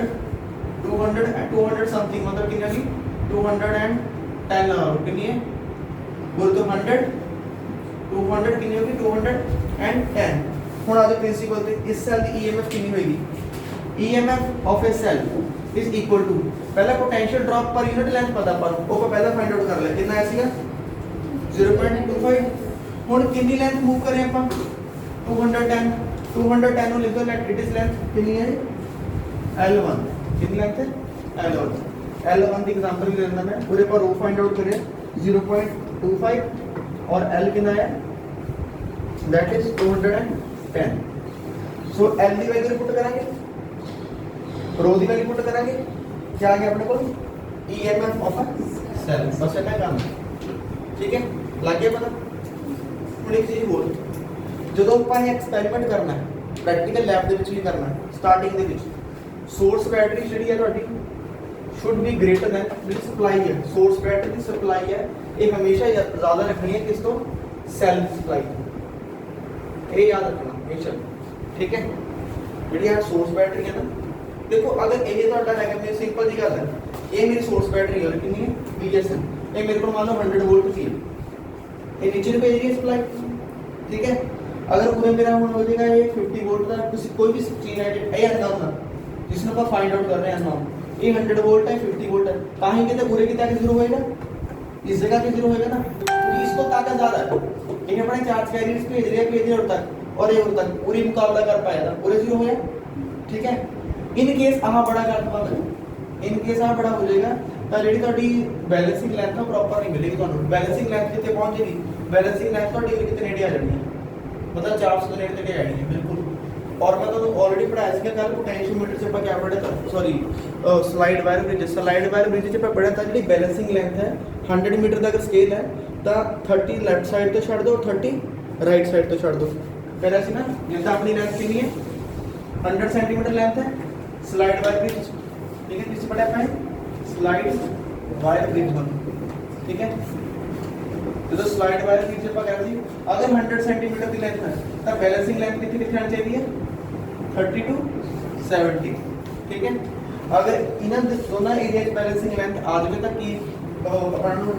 200 एंड 200 समथिंग मतलब कितना की 210 लगा लो कितनी है बोल तो 100 200 कितनी होगी 210। ਹੁਣ आ जाओ प्रिंसिपल पे, इस सेल की ईएमएफ कितनी होगी EMF of a cell is equal to पहला पोटेंशियल ड्रॉप पर यूनिट लेंथ पता पर ਉਹ पहला फाइंड आउट कर ले कितना आया सीगा 0.25। ਹੁਣ कितनी लेंथ मूव करें अपन 210 ਨੂੰ लिख दो लेट इट इज लेंथ कितनी है L1 कितनी लेंथ है L1 की एग्जांपल ले लेना मैं पूरे पर रो फाइंड आउट करें 0.25 और L कितना है दैट इज 210। सो L की वैल्यू पुट करेंगे रो की वैल्यू पुट करेंगे क्या आ गया अपने को ईएमएफ ऑफ अ सेल। बस इतना काम है, ठीक है लग गया पता। ਹੁਣ एक चीज बोल ਜਦੋਂ ਆਪਾਂ ਇਹ ਐਕਸਪੈਰੀਮੈਂਟ ਕਰਨਾ ਹੈ ਪ੍ਰੈਕਟੀਕਲ ਲੈਬ ਦੇ ਵਿੱਚ ਵੀ ਕਰਨਾ ਹੈ ਸਟਾਰਟਿੰਗ ਦੇ ਵਿੱਚ ਸੋਰਸ ਬੈਟਰੀ ਜਿਹੜੀ ਹੈ ਤੁਹਾਡੀ ਸ਼ੁੱਡ ਬੀ ਗ੍ਰੇਟਰ ਦੈਨ ਜਿਹੜੀ ਸਪਲਾਈ ਹੈ। ਸੋਰਸ ਬੈਟਰੀ ਦੀ ਸਪਲਾਈ ਹੈ ਇਹ ਹਮੇਸ਼ਾ ਜ਼ਿਆਦਾ ਰੱਖਣੀ ਹੈ ਕਿਸ ਤੋਂ ਸੈਲ ਸਪਲਾਈ, ਇਹ याद रखना हमेशा, ठीक है ਜਿਹੜੀ ਆ ਸੋਰਸ ਬੈਟਰੀ ਹੈ ਨਾ देखो अगर ये ਤੁਹਾਡਾ ਹੈਗਾ ਮੇਰੀ ਸਿੰਪਲ ਜੀ ਗੱਲ ਹੈ ਇਹ ਮੇਰੀ ਸੋਰਸ ਬੈਟਰੀ ਹੈ ਕਿੰਨੀ ਹੈ VSN ਇਹ ਮੇਰੇ ਕੋਲ ਮੰਨ ਲਓ 100 वोल्ट ਸੀ ये नीचे पे एरिया सप्लाई, ठीक है अगर पूरे मेरा हो जाएगा ये 50 वोल्ट का किसी कोई भी चीज है ये अननोन है जिसमें ਆਪਾਂ फाइंड आउट कर रहे हैं अननोन ये 100 वोल्ट है 50 वोल्ट है कहीं कितने पूरे कितना के 0 होएगा इस जगह पे 0 होएगा ना क्योंकि इसको ताकत ज्यादा है ये अपने चार्ज कैरियर्स भेज रहे हैं और तक और ये तक पूरी मुकाबला कर पाया था पूरे 0 होया, ठीक है। इन केस आह बड़ा कर दवा इन केस आह बड़ा हो जाएगा ਤਾਂ ਜਿਹੜੀ ਤੁਹਾਡੀ ਬੈਲੈਂਸਿੰਗ ਲੈਂਥ ਆ ਪ੍ਰੋਪਰ ਨਹੀਂ ਮਿਲੇਗੀ ਤੁਹਾਨੂੰ। ਬੈਲੈਂਸਿੰਗ ਲੈਂਥ ਕਿੱਥੇ ਪਹੁੰਚ ਜਾਏਗੀ ਬੈਲੈਂਸਿੰਗ ਲੈਂਥ ਤੁਹਾਡੀ ਕਿਤੇ ਨੇੜੇ ਆ ਜਾਣੀ ਹੈ मतलब 400 ਦੇ ਨੇੜੇ ਤੇ ਆ ਜਾਣੀ ਹੈ ਬਿਲਕੁਲ। और मैं तो ऑलरेडी पढ़ाया ਸੀ ਕੱਲ पोटेंशियोमीटर से ਆਪਾਂ क्या पढ़ा था सॉरी स्लाइड वायर ब्रिज से ਆਪਾਂ पढ़ा था ਜਿਹੜੀ ਬੈਲੈਂਸਿੰਗ ਲੈਂਥ ਹੈ 100 मीटर ਦਾ ਅਗਰ ਸਕੇਲ ਹੈ ਤਾਂ 30 ਲੈਫਟ ਸਾਈਡ ਤੋਂ ਛੱਡ ਦਿਓ 30 ਰਾਈਟ ਸਾਈਡ ਤੋਂ ਛੱਡ ਦਿਓ। ਪਹਿਲਾਂ ਸੀ ਨਾ ਜਿੱਦਾਂ ਆਪਣੀ ਲੈਂਥ ਕਿੰਨੀ ਹੈ 100 सेंटीमीटर लेंथ है स्लाइड वायर ब्रिज, ठीक है किससे पढ़ा है स्लाइड वायर ब्रिज वन, ठीक है तो स्लाइड वायर ब्रिज से ਆਪਾਂ ਕਹਿੰਦੇ ਸੀ अगर 100 सेंटीमीटर ਦੀ ਲੈਂਥ ਹੈ ਤਾਂ ਬੈਲੈਂਸਿੰਗ ਲੈਂਥ ਕਿੱਥੇ ਕਿੱਥੇ ਆਣੀ ਚਾਹੀਦੀ ਹੈ 30 to 70, ठीक है। अगर ਇਹਨਾਂ ਦੇ ਦੋਨਾਂ ਏਰੀਆ ਦੀ ਬੈਲੈਂਸਿੰਗ ਲੈਂਥ ਆ ਜਾਵੇ ਤਾਂ ਕੀ ਆਪਾਂ ਨੂੰ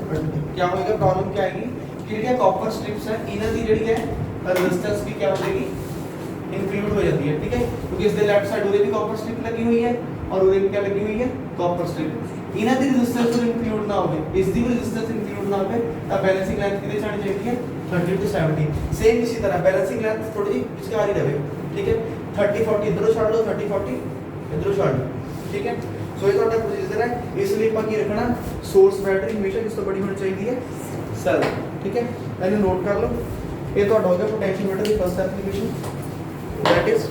क्या ਹੋਏਗਾ प्रॉब्लम क्या आएगी ਜਿਹੜੀਆਂ ਕਾਪਰ ਸਟ੍ਰਿਪਸ ਹੈ ਇਹਨਾਂ ਦੀ ਜਿਹੜੀ ਹੈ रेजिस्टेंस भी क्या हो जाएगी इंक्लूड हो जाती है, ठीक है क्योंकि इसके लेफ्ट साइड उधर भी कॉपर स्ट्रिप लगी हुई है और उधर भी क्या लगी हुई है कॉपर स्ट्रिप। इन्हां दी रेजिस्टेंस इंक्लूड ना होवे इस दी रेजिस्टेंस इंक्लूड ना होवे तो बैलेंसिंग लेंथ कितनी जानी चाहिए 30 to 70। सेम इसी तरह बैलेंसिंग लेंथ थोड़ी विचकार ही रहे, ठीक है 30 40 इधरों छोड़ लो 30 40 इधर शॉर्ट, ठीक है। सो ये ਤੁਹਾਡਾ प्रोसीजर है, इसलिए ਆਪਾਂ ਕੀ ਰੱਖਣਾ सोर्स बैटरी हमेशा किस तो बड़ी होनी चाहिए है सेल, ठीक है। ਇਹਨੂੰ नोट कर लो। ये ਤੁਹਾਡਾ हो गया पोटेंशियोमीटर की first application, that is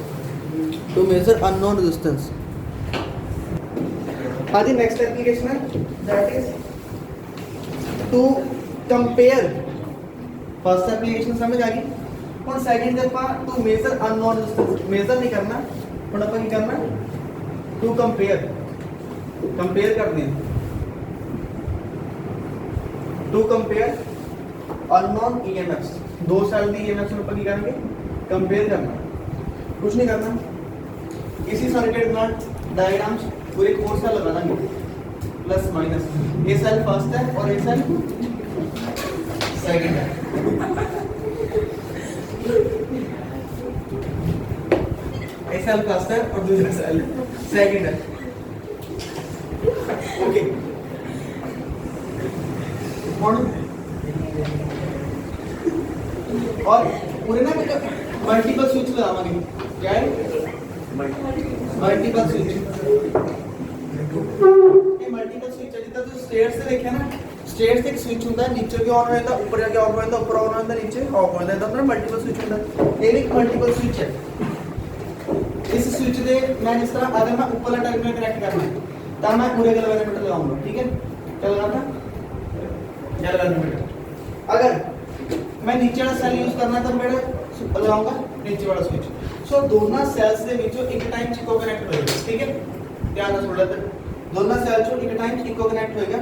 to measure unknown resistance. हाँ जी, नेक्स्ट एप्लीकेशन है that is to compare. First application समझ आ गई। ਹੁਣ सेकंड ਦੇ ਆਪਾਂ to measure unknown resistance, measure नहीं करना, ਹੁਣ ਆਪਾਂ ਕੀ करना टू कंपेयर, कंपेयर करनी है टू कंपेयर अननोन ईएमएफ्स। दो सेल दी ईएमएफ्स ਨੂੰ ਆਪਾਂ ਕੀ ਕਰਾਂਗੇ कंपेयर करना, कुछ नहीं करना। इसी सर्किट में डायग्राम्स पूरे कोर्स का लगा देंगे प्लस माइनस। ये सेल फर्स्ट है और ये सेल सेकंड है। ये सेल फर्स्ट है और दूसरा सेल सेकंड है, ओके। और पूरे ना मल्टीपल स्विच लगावांगे, क्या है मल्टीपल स्विच। ये मल्टीपल स्विच है, जितना तो स्टेयर्स से देखा ना, स्टेयर्स एक स्विच होता है, नीचे के ऑन हो जाता है, ऊपर जाके ऑन हो जाता है, ऊपर ऑन हो जाता है, नीचे ऑफ हो जाता है, तो मल्टीपल स्विच होता है। ये एक मल्टीपल स्विच है। इस स्विच दे मैं जिस तरह अगर मैं ऊपर वाला टर्मिनल कनेक्ट करना है तो मैं पूरे गैल्वेनोमीटर लगाऊंगा, ठीक है। क्या लगाना गैल्वेनोमीटर। अगर मैं नीचे वाला सेल यूज करना है तो मैं लगाऊंगा नीचे वाला स्विच। सो दोनों सेल्स दे विचों एक टाइम इको कनेक्ट होएगा, ठीक है। ध्यान से थोड़ा तक दोनों सेल चों एक टाइम इको कनेक्ट होएगा।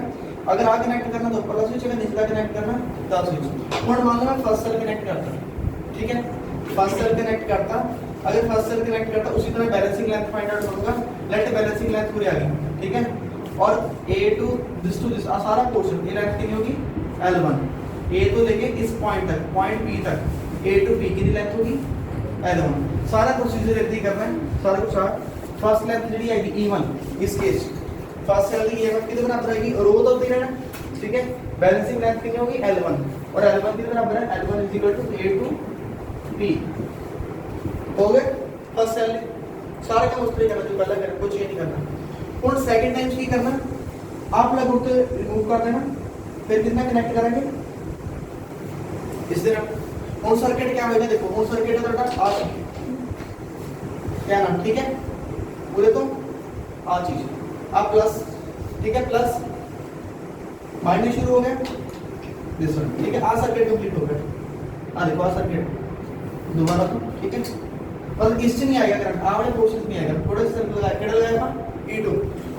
अगर आ कनेक्ट करना तो ऊपर वाला स्विच, अगर नीचे कनेक्ट करना तो स्विच। हुन मान लो मैं फर्स्ट सेल कनेक्ट करता, ठीक है। फर्स्ट सेल कनेक्ट करता, अगर फर्स्ट सेल कनेक्ट करता उसी तरह बैलेंसिंग लेंथ फाइंड आउट करूंगा। लेट बैलेंसिंग लेंथ पूरी आ गई, ठीक है। और a टू दिस सारा पोर्शन ये लेंथ कितनी होगी L1, a तो लेके इस पॉइंट तक, पॉइंट P तक a टू P की लेंथ होगी L1। सारा प्रोसीजर इतना ही करना है, सारा कुछ। फर्स्ट लेंथ जी आएगी E1, इस केस फर्स्ट सेल की ईएमएफ कितने बराबर आएगी रो तो होती रहना, ठीक है। बैलेंसिंग लेंथ कितनी होगी L1 और L1 कितने बराबर है L1 a टू P। हो गए फर्स्ट सेल। सारे काम उस तरह करना जो पहला करें, कुछ ये नहीं करना। और सेकंड टाइम की करना आप लग उठते रिमूव कर देना, फिर कितना कनेक्ट करेंगे इस तरह। और सर्किट क्या होगा देखो, और सर्किट है ਤੁਹਾਡਾ आ क्या नाम, ठीक है। बोले तो आ चीज आप प्लस, ठीक है, प्लस माइनस शुरू हो गया दिस वन, ठीक है। आ सर्किट कंप्लीट हो गया। आ देखो आ सर्किट दोबारा तो, ठीक है। पर इससे नहीं आएगा करंट, आ वाले पोर्शन नहीं आएगा। थोड़ा सा सर्किट लगाया, केड़ा लगाया था E2।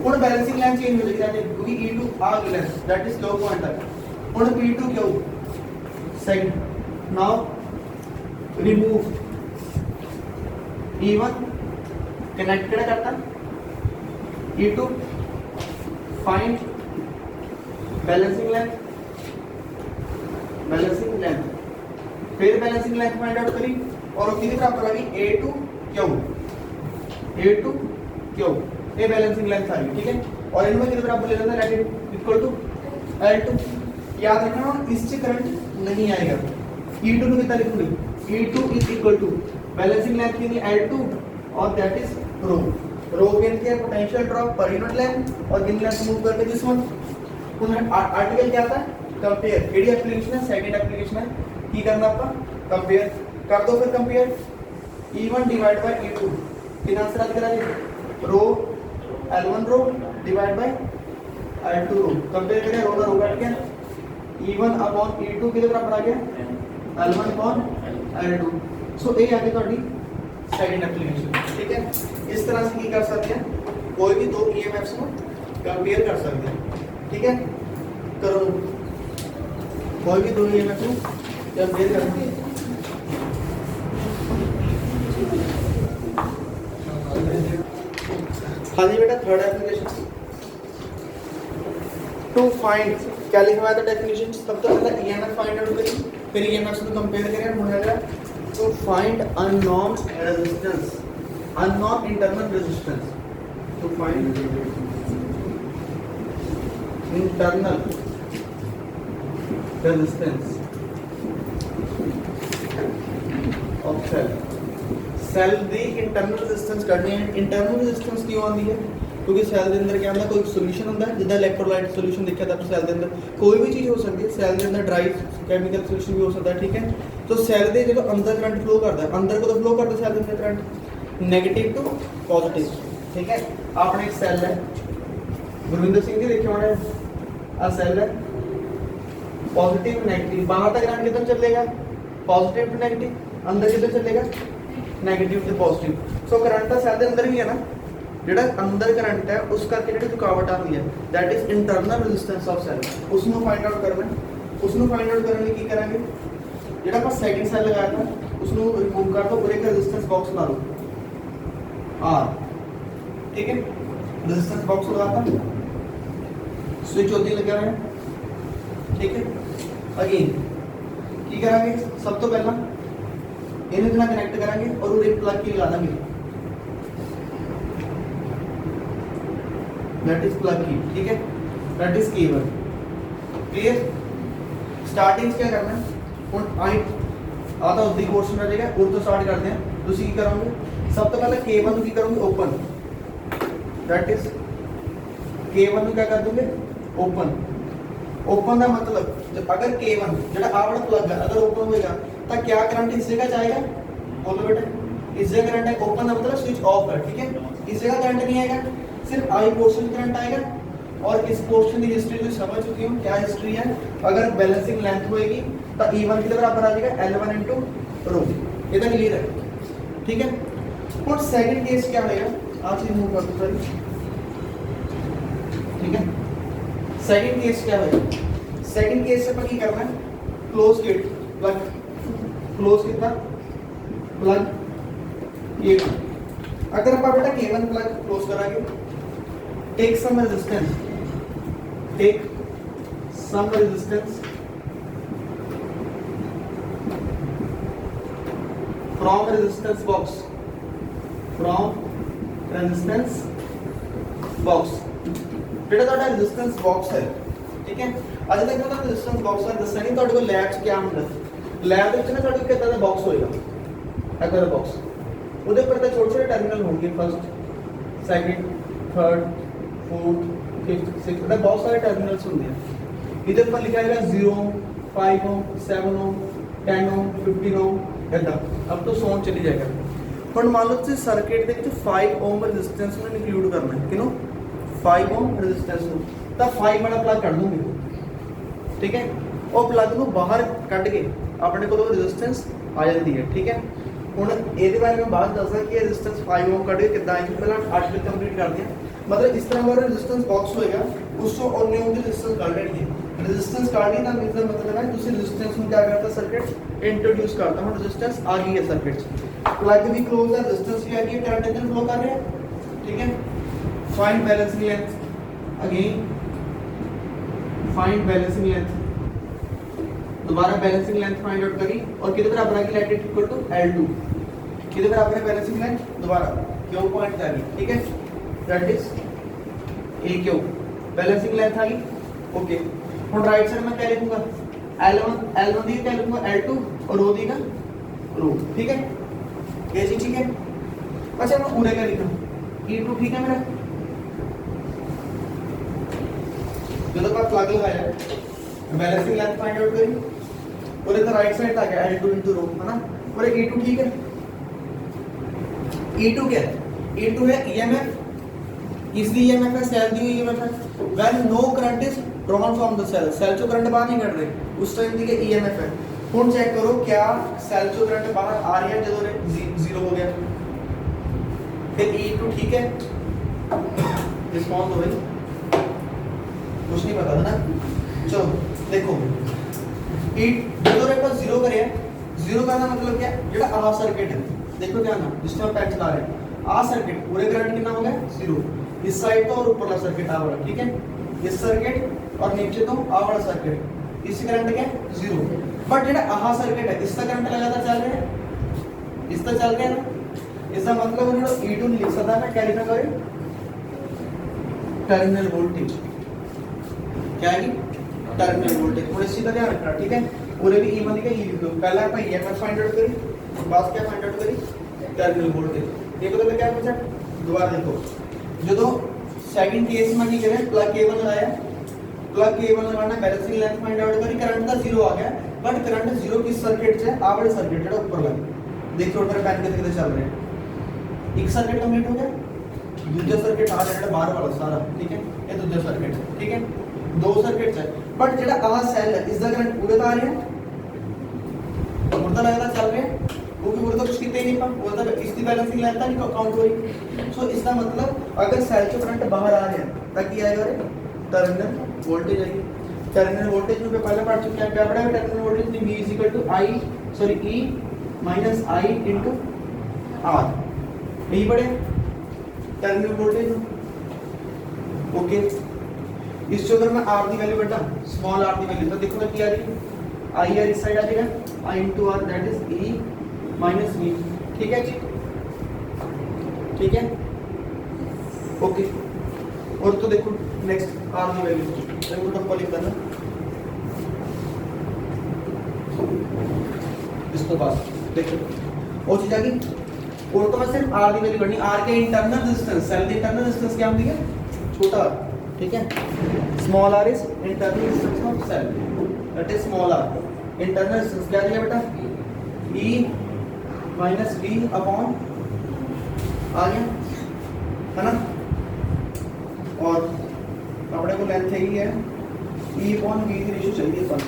ਹੁਣ बैलेंसिंग लाइन चेंज हो जाएगी क्योंकि E2 आ गया दैट इज लो पॉइंट तक। ਹੁਣ P2 क्यों second. Now remove E1 connect केड़ा करता E2 find balancing length, balancing length, फिर बैलेंसिंग लेंथ फाइंड आउट करी और कितने बराबर आ गई A2 क्यों ये बैलेंसिंग लेंथ आ गई, ठीक है। और इनमें कितने बराबर ले लेना let it equal to L2। याद रखना इससे करंट नहीं आएगा। E2 को कितना लिखूंगी E2 is equal to balancing length कितनी L2 और दैट इज रो। रो कितनी है पोटेंशियल ड्रॉप पर यूनिट लेंथ और कितनी लेंथ मूव करके दिस वन। आर्टिकल क्या था कंपेयर। केडी एप्लीकेशन है सेकंड एप्लीकेशन है की करना आपका कंपेयर कर दो। फिर compare E1 divide by E2 कितना आंसर आ गया rho L1 rho divide by L2 rho. Compare करें रो का रो काट गया E1 अपॉन E2 कितने बराबर आ गया L1 अपॉन L2। सो ये आ गई ਤੁਹਾਡੀ सेकंड एप्लीकेशन, ठीक है। इस तरह से की कर सकते हैं कोई भी दो ईएमएफ्स को कंपेयर कर सकते हैं, ठीक है। करो कोई भी दो ईएमएफ को कंपेयर करके हाँ जी बेटा थर्ड एप्लीकेशन टू फाइंड क्या लिखा हुआ था डेफिनेशन। सबसे पहले ईएमएफ फाइंड आउट करी, फिर ईएमएफ से कंपेयर करें। होगा to find unknown resistance, unknown internal resistance, to find internal resistance of cell. Cell ਦੀ ਇੰਟਰਨਲ ਰੈਜ਼ਿਸਟੈਂਸ ਕੱਢਣੀ ਹੈ। ਇੰਟਰਨਲ ਰੈਜ਼ਿਸਟੈਂਸ ਕਿਉਂ ਆਉਂਦੀ ਹੈ? ਕਿਉਂਕਿ ਸੈੱਲ ਦੇ ਅੰਦਰ क्या ਹੁੰਦਾ, ਕੋਈ ਸੋਲੂਸ਼ਨ ਹੁੰਦਾ ਜਿੱਦਾਂ ਇਲੈਕਟ੍ਰੋਲਾਈਟ ਸੋਲੂਸ਼ਨ ਦੇਖਿਆ ਤਾਂ ਸੈੱਲ ਦੇ ਅੰਦਰ ਕੋਈ ਵੀ ਚੀਜ਼ ਹੋ ਸਕਦੀ ਹੈ। ਸੈੱਲ ਦੇ ਅੰਦਰ ਡਰਾਈ ਕੈਮੀਕਲ ਸੋਲੂਸ਼ਨ ਵੀ ਹੋ ਸਕਦਾ ਹੈ, ਠੀਕ ਹੈ। तो ਸੈੱਲ ਦੇ ਜਦੋਂ ਅੰਦਰ ਕਰੰਟ ਫਲੋ ਕਰਦਾ ਹੈ, ਅੰਦਰ ਕਦੋਂ ਫਲੋ ਕਰਦਾ ਸੈੱਲ ਦੇ ਅੰਦਰ ਕਰੰਟ? ਨੈਗੇਟਿਵ ਟੂ ਪੋਜ਼ਿਟਿਵ, ਠੀਕ ਹੈ। ਆਪਣੇ ਇੱਕ ਸੈੱਲ ਹੈ, ਗੁਰਵਿੰਦਰ ਸਿੰਘ ਜੀ ਦੇਖਿਓ ਹੋਣਾ, ਆ ਸੈੱਲ है, पॉजिटिव नेगेटिव, बाहर तक करंट किधर चलेगा? पॉजिटिव टू नेगेटिव, अंदर किधर चलेगा? Negative to positive. So current तो सैल के अंदर भी है ना, जेड़ा अंदर करंट है उस करके जेड़ी रुकावट आती है that is internal resistance of cell. उसनु फाइंड आउट करना, उसनु फाइंड आउट करने की करेंगे, जेड़ा ਆਪਾਂ सेकंड सेल लगाया था उसनु रिमूव कर दो और एक रेजिस्टेंस बॉक्स बना लो आर, ठीक है। रेजिस्टेंस बॉक्स लगाता, स्विच होती लगा रहा है, ठीक है। अगेन की करांगे, सब तो पहला इन्हें इतना कनेक्ट करांगे और एक प्लग की लगा देंगे, दैट इज प्लग की, ठीक है। That is cable, clear. Starting क्या करना है, ਹੁਣ आई आता उदी पोर्शन रह जाएगा, और तो स्टार्ट करते हैं। ਤੁਸੀਂ ਕੀ ਕਰੋਗੇ, सब तो पहले केबल ਨੂੰ ਕੀ करोगे, ओपन, दैट इज केबल ਨੂੰ क्या कर दोगे, ओपन। ओपन का मतलब जब अगर K1 जेड़ा आवड़ा प्लग है अगर ओपन होएगा तो क्या करंट इस जगह जाएगा, बोलो बेटा, इस जगह करंट है। ओपन का मतलब स्विच ऑफ है, ठीक है। इस जगह करंट नहीं आएगा, सिर्फ आई पोर्शन करंट आएगा। और इस पोर्शन की हिस्ट्री जो समझ चुकी हूं, क्या हिस्ट्री है, अगर बैलेंसिंग लेंथ होएगी तो E1 के बराबर आ जाएगा L1 * ρ। ये तो क्लियर है, ठीक है। और सेकंड केस क्या होएगा, आप चीज नोट कर दो सारी, ठीक है। सेकंड केस क्या है, सेकंड केस से अपन करना है क्लोज किट प्लग, क्लोज कितना प्लग ये। अगर आप बेटा K1 प्लग क्लोज कराएंगे, take some resistance, take some resistance from resistance box, from resistance box, ਜਿਹੜਾ ਤੁਹਾਡਾ ਰੈਜ਼ਿਸਟੈਂਸ ਬਾਕਸ ਹੈ, ਠੀਕ ਹੈ। ਅਜੇ ਤੱਕ ਉਹਦਾ ਰੈਜ਼ਿਸਟੈਂਸ ਬਾਕਸ ਦਾ ਦੱਸਿਆ ਨਹੀਂ ਤੁਹਾਡੇ ਕੋਲ ਲੈਬ 'ਚ ਕੀ ਹੁੰਦਾ। ਲੈਬ ਦੇ ਵਿੱਚ ਨਾ ਤੁਹਾਡੇ ਕੋਲ ਕਿੱਦਾਂ ਦਾ ਬਾਕਸ ਹੋਏਗਾ, ਐਦਾਂ ਦਾ ਬਾਕਸ, ਉਹਦੇ ਉੱਪਰ ਤਾਂ ਛੋਟੇ ਛੋਟੇ ਟਰਮੀਨਲ ਹੋਣਗੇ, first second third fourth fifth sixth, मतलब बहुत सारे टर्मिनल्स होंगे। इधर पर लिखा है 0 5 ओम 7 ओम 10 ओम 15 ओम ऐसा, अब तो 100 चली जाएगा। पर मान लो तुम सर्किट ਦੇ ਵਿੱਚ 5 ओम रेजिस्टेंस ਨੂੰ इंक्लूड करना है, किनो 5 ओम रेजिस्टेंस ਨੂੰ, ਤਾਂ 5 ਵਾਲਾ ਪਲੱਗ ਕੱਢ ਦੂੰਗੇ, ठीक है। ਉਹ ਪਲੱਗ ਨੂੰ ਬਾਹਰ ਕੱਢ ਕੇ ਆਪਣੇ ਕੋਲ ਰੈਜ਼ਿਸਟੈਂਸ ਆ ਜਾਂਦੀ ਹੈ, ठीक है। ਹੁਣ ਇਹਦੇ ਬਾਰੇ ਮੈਂ ਬਾਅਦ ਦੱਸਦਾ ਕਿ ਰੈਜ਼ਿਸਟੈਂਸ 5 ओम ਕੱਢ ਕੇ ਕਿੱਦਾਂ ਆਏਗੀ, ਪਹਿਲਾਂ 8 ਬਿਟ ਕੰਪਲੀਟ ਕਰਦੇ ਹਾਂ। मतलब इस तरह हमारा रेजिस्टेंस बॉक्स होएगा, उसको और न्यू जो रेजिस्टेंस काट लेंगे, रेजिस्टेंस काट ली ना, इसका मतलब है दूसरे रेजिस्टेंस में क्या करता है सर्किट इंट्रोड्यूस करता है, रेजिस्टेंस आ गई है सर्किट, प्लग भी क्लोज है, रेजिस्टेंस भी आ गई है, करंट इधर फ्लो कर रहे हैं, ठीक है। Find balancing length, again find balancing length, दोबारा बैलेंसिंग लेंथ फाइंड आउट करी और कितने बराबर आ गई, let it equal to L2, कितने बराबर है बैलेंसिंग लेंथ, दोबारा क्यू पॉइंट आ गई, ठीक है। That is a Q, balancing length आ गई, ओके। ਹੁਣ राइट साइड में क्या लिखूंगा, L1 दी क्या लिखूंगा L2 और रो दी का रो, ठीक है। ये जी ठीक है। अच्छा मैं पूरे का लिखूं E2, ठीक है। मेरा ਜਦੋਂ ਆਪਾਂ प्लग लगाया बैलेंसिंग लेंथ फाइंड आउट करी और इधर राइट साइड आ गया L2 * रो, है ना। और E2 ठीक है, E2 क्या है, E2 है EMF, इसलिए EMF है सेल दी हुई EMF है, when no current is drawn from the cell, cell चो करंट बाहर नहीं कट रहे, उस टाइम दी EMF है। हुन चेक करो क्या सेल चो करंट बाहर आ रही है जदों 0 हो गया, फिर E2 ठीक है, रिस्पांस हो गई, कुछ नहीं पता था ना। चलो देखो E जदों रे पर 0 करे, 0 का मतलब क्या, जेड़ा आ सर्किट है, देखो ध्यान ना, जिस टाइम पेन चला रहे हैं आ सर्किट पूरे करंट कितना हो गया 0, इस साइड तो और ऊपर वाला सर्किट आ वाला, ठीक है। इस सर्किट और नीचे तो आ वाला सर्किट, इस करंट क्या 0, बट जेड़ा आहा सर्किट है इसका करंट लगातार चल रहा है, इसका चल रहा है ना, इसका मतलब जेड़ा E2 लिख सकता है, क्या लिखा करें, टर्मिनल वोल्टेज, क्या है टर्मिनल वोल्टेज। और इसी का ध्यान रखना, ठीक है। पूरे भी E1 का E लिख दो, पहला आप EMF फाइंड आउट करी, बाद क्या फाइंड आउट करी टर्मिनल वोल्टेज। ये पता लग गया बच्चा। दोबारा देखो जो सेकंड केस में की करें प्लग केबल लगाया, प्लग केबल लगाना बैलेंसिंग लेंथ फाइंड आउट करी, करंट का 0 आ गया बट करंट 0 किस सर्किट से आ वाले सर्किट जेड़ा ऊपर लग देखो ऊपर पैन कितने चल रहे हैं। एक सर्किट कंप्लीट हो गया, दूसरा सर्किट आ जेड़ा बाहर वाला सारा ठीक है, ये दूसरा सर्किट है ठीक है, दो सर्किट है बट जेड़ा आ सेल है इसका करंट पूरे आ रहा है पूरा लगातार चल रहा है क्योंकि पूरा तो कुछ कितने ही नहीं पा वो तो इसकी बैलेंसिंग लेंथ नहीं काउंट हो रही। सो इसका मतलब अगर सेल से करंट बाहर आ रहा है तब क्या आएगा रे टर्मिनल वोल्टेज आएगी। टर्मिनल वोल्टेज में पहले पढ़ चुके हैं क्या पढ़ा है टर्मिनल वोल्टेज में V E minus I into R यही पढ़े टर्मिनल वोल्टेज। ओके इस जो अगर मैं R की वैल्यू बेटा स्मॉल r की वैल्यू तो देखो क्या आ रही है I R इस साइड आ जाएगा I into R that is E minus V ठीक है जी ठीक है ओके। और तो देखो नेक्स्ट R की वैल्यू देखो टप्पा लिख देना इसके बाद देखो और चीज आ गई। और तो मैं सिर्फ R की वैल्यू करनी R के इंटरनल रेजिस्टेंस सेल के इंटरनल रेजिस्टेंस क्या होती है छोटा ठीक है small r is internal resistance of cell that is small r internal resistance क्या दिया बेटा E माइनस V अपॉन आ गया है ना और अपने को लेंथ यही है E अपॉन V की रेशियो चाहिए सन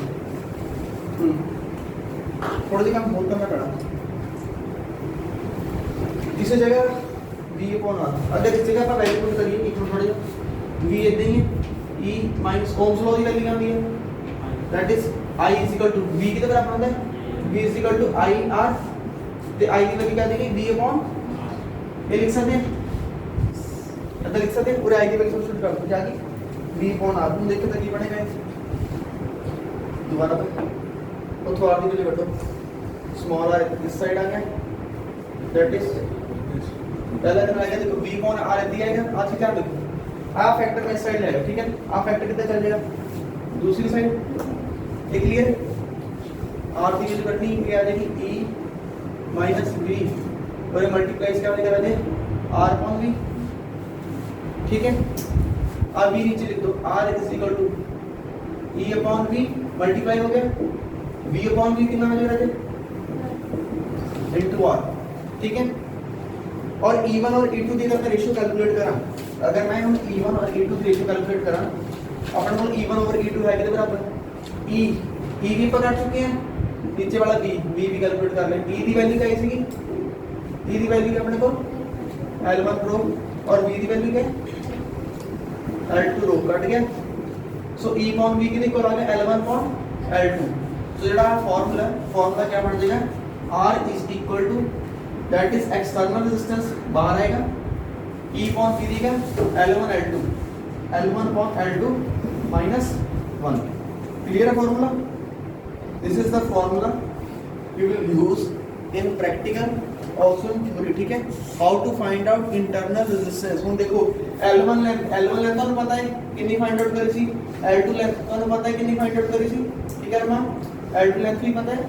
थोड़ा सा काम बहुत करना पड़ा इस जगह V अपॉन R अगर इस जगह पर वैल्यू पुट करिए एक थोड़ा V इतना ही है E माइनस ओम्स लॉ की वैल्यू क्या होती है that is I is equal to V की तरह अपना है V is equal to I R तो I की वैल्यू क्या देंगे V अपॉन ये लिख सकते हैं अंदर लिख सकते हैं पूरे I की वैल्यू सब्स्टिट्यूट कर दो क्या की V अपॉन R तुम देखो तक ये बनेगा दोबारा पे और थोड़ा आगे चले बैठो स्मॉल r इस साइड आ गया दैट इज पहला दिन आ गया देखो V अपॉन R दिया आएगा आज क्या देखो आ फैक्टर में इस साइड लेगा ठीक है आ फैक्टर कितना चल जाएगा दूसरी साइड ये क्लियर R की वैल्यू करनी ये आ जाएगी E माइनस V और ये मल्टीप्लाई क्या बनेगा पहले R अपॉन V ठीक है अब V नीचे लिख दो R is equal to E upon V multiply हो गया V अपॉन V कितना आ जाएगा इनटू R ठीक है। और E1 और E2 की अगर रेशियो कैलकुलेट करा अगर मैं हम E1 और E2 की रेशियो कैलकुलेट करा अपन को E1 ओवर E2 है कितने बराबर E भी पकड़ चुके हैं नीचे वाला V भी कैलकुलेट कर ले E की वैल्यू क्या आएगी E की वैल्यू अपने को L1 रो और V की वैल्यू क्या है L2 रो कट गया सो E अपॉन V कितने इक्वल आ गया L1 अपॉन L2 तो जेड़ा फार्मूला क्या बन जाएगा R is equal to that is external resistance बाहर आएगा E अपॉन V देगा L1 upon L2 minus 1 clear है formula this is the formula you will use in practical also in theory ठीक है how to find out internal resistance हम देखो L1 length तो पता है कितनी फाइंड आउट करी थी L2 लेंथ तो पता है कितनी फाइंड आउट करी थी ठीक है ना L2 लेंथ भी पता है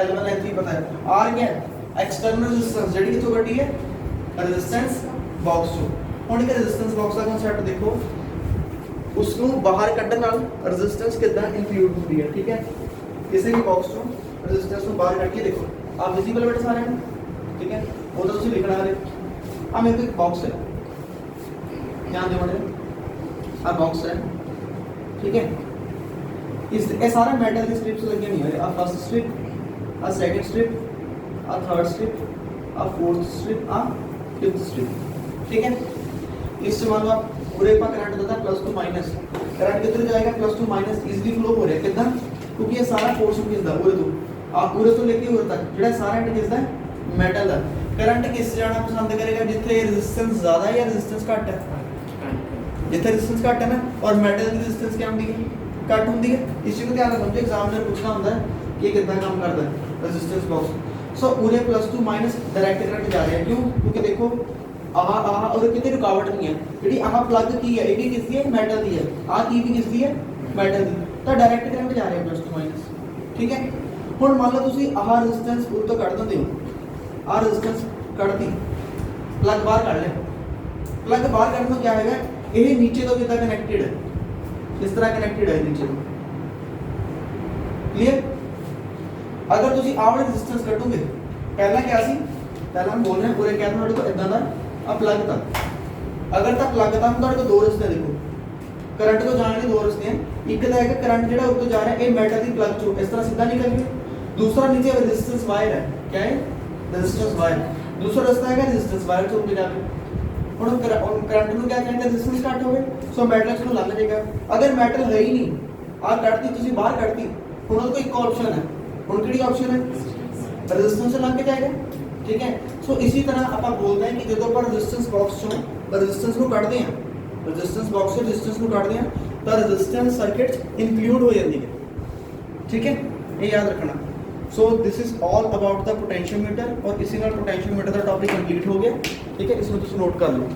L1 लेंथ भी पता है R क्या है एक्सटर्नल रेजिस्टेंस जेडी कितो घटी है रेजिस्टेंस बॉक्स चो ਹੁਣ ਇਹ रेजिस्टेंस बॉक्स ਦਾ ਕਨਸੈਪਟ ਦੇਖੋ ਉਸ ਨੂੰ ਬਾਹਰ ਕੱਢਣ ਨਾਲ रेजिस्टेंस ਕਿੱਦਾਂ ਇਨਕਲੂਡ ਹੁੰਦੀ ਹੈ ਠੀਕ ਹੈ ਕਿਸੇ ਵੀ ਬਾਕਸ ਤੋਂ रेजिस्टेंस ਨੂੰ ਬਾਹਰ ਕੱਢ ਕੇ ਦੇਖੋ ਆ ਵਿਜ਼ੀਬਲ ਬੈਠ ਸਾਰੇ ਨੇ ਠੀਕ ਹੈ ਉਹ ਤਾਂ ਤੁਸੀਂ ਲਿਖਣਾ ਹੈ ਆ ਮੇਰੇ ਕੋਲ ਇੱਕ ਬਾਕਸ ਹੈ ध्यान दो बड़े आ बॉक्स है ठीक है इस ये सारा मेटल की स्ट्रिप्स लगी नहीं है आ फर्स्ट स्ट्रिप आ सेकंड स्ट्रिप आ थर्ड स्ट्रिप आ फोर्थ स्ट्रिप आ फिफ्थ स्ट्रिप ठीक है इस मान लो आप पूरे पर करंट होता है प्लस टू माइनस करंट किधर जाएगा plus to minus easily flow हो रहा है कितना क्योंकि ये सारा पोर्शन किसदा पूरे तो आप पूरे तो लेके और तक जेड़ा सारा इट किसदा मेटल दा करंट किस जाना पसंद करेगा जिथे रेजिस्टेंस ज्यादा है या रेजिस्टेंस घट है जिथे रेजिस्टेंस घट है ना और मेटल की रेजिस्टेंस क्या होती है घट होती है इस चीज को ध्यान रखो एग्जामिनर पूछना होता है कि ये कितना काम करता है रेजिस्टेंस बॉक्स सो पूरे plus to minus direct current जा रहे हैं क्यों क्योंकि देखो आहा आहा और कितनी रुकावट नहीं है ਜਿਹੜੀ ਆਹ ਪਲੱਗ ਕੀ ਹੈ ਇਹ ਵੀ ਕਿਸ ਦੀ ਹੈ ਮੈਟਲ ਦੀ ਹੈ ਆਹ ਕੀ ਵੀ ਕਿਸ ਦੀ ਹੈ ਮੈਟਲ ਦੀ ਤਾਂ ਡਾਇਰੈਕਟ ਕਰੰਟ ਜਾ ਰਿਹਾ ਪਲੱਸ ਟੂ ਮਾਈਨਸ ਠੀਕ ਹੈ ਹੁਣ ਮੰਨ ਲਓ ਤੁਸੀਂ ਆਹ ਰੈਜ਼ਿਸਟੈਂਸ ਉਹ ਤੋਂ ਕੱਢ ਦਿੰਦੇ ਹੋ ਆਹ ਰੈਜ਼ਿਸਟੈਂਸ ਕੱਢਤੀ ਪਲੱਗ ਬਾਹਰ ਕੱਢ ਲਿਆ ਪਲੱਗ ਬਾਹਰ ਕੱਢਣ ਤੋਂ ਕੀ ਹੋਏਗਾ ਇਹ ਨੀਚੇ ਤੋਂ ਕਿੱਦਾਂ ਕਨੈਕਟਡ ਹੈ ਇਸ ਤਰ੍ਹਾਂ ਕਨੈਕਟਡ ਹੈ ਨੀਚੇ ਤੋਂ क्लियर अगर ਤੁਸੀਂ ਆਹ ਵਾਲਾ ਰੈਜ਼ਿਸਟੈਂਸ ਕੱਢੋਗੇ ਪਹਿਲਾਂ ਕੀ ਸੀ ਪਹਿਲਾਂ हम बोल रहे हैं पूरे क्या ਤੁਹਾਡੇ ਕੋਲ ਇਦਾਂ ਦਾ ਆ ਪਲੱਗ ਤਾਂ ਅਗਰ ਤਾਂ ਪਲੱਗ ਤਾਂ ਤੁਹਾਡੇ ਕੋਲ ਦੋ ਰਸਤੇ ਦੇਖੋ ਕਰੰਟ ਤੋਂ ਜਾਣ ਦੇ ਦੋ ਰਸਤੇ ਹਨ ਇੱਕ ਤਾਂ ਹੈ ਕਿ ਕਰੰਟ ਜਿਹੜਾ ਉੱਤੋਂ ਜਾ ਰਿਹਾ ਇਹ ਮੈਟਲ ਦੀ ਪਲੱਗ ਚੋਂ ਇਸ ਤਰ੍ਹਾਂ ਸਿੱਧਾ ਨਿਕਲ ਗਿਆ दूसरा नीचे रेजिस्टेंस वायर है क्या है रेजिस्टेंस वायर दूसरा रास्ता है रेजिस्टेंस वायर से ऊपर जाके और करंट में क्या कहते हैं रेजिस्टेंस कट हो गए सो मेटल से लग जाएगा अगर मेटल है ही नहीं आ कटती तुसी बाहर कटती हुन उसको एक ऑप्शन है हुन केड़ी ऑप्शन है रेजिस्टेंस से लग के जाएगा ठीक है सो इसी तरह आप बोलते हैं कि जो पर रेजिस्टेंस बॉक्स चो रेजिस्टेंस को काटते हैं रेजिस्टेंस बॉक्स से रेजिस्टेंस को काटते हैं तो रेजिस्टेंस सर्किट इंक्लूड हो जाती है ठीक है ये याद रखना so this is all about the potentiometer और इसी नाल पोटेंशियोमीटर का टॉपिक कंप्लीट हो गया ठीक है इसमें तुम नोट कर लो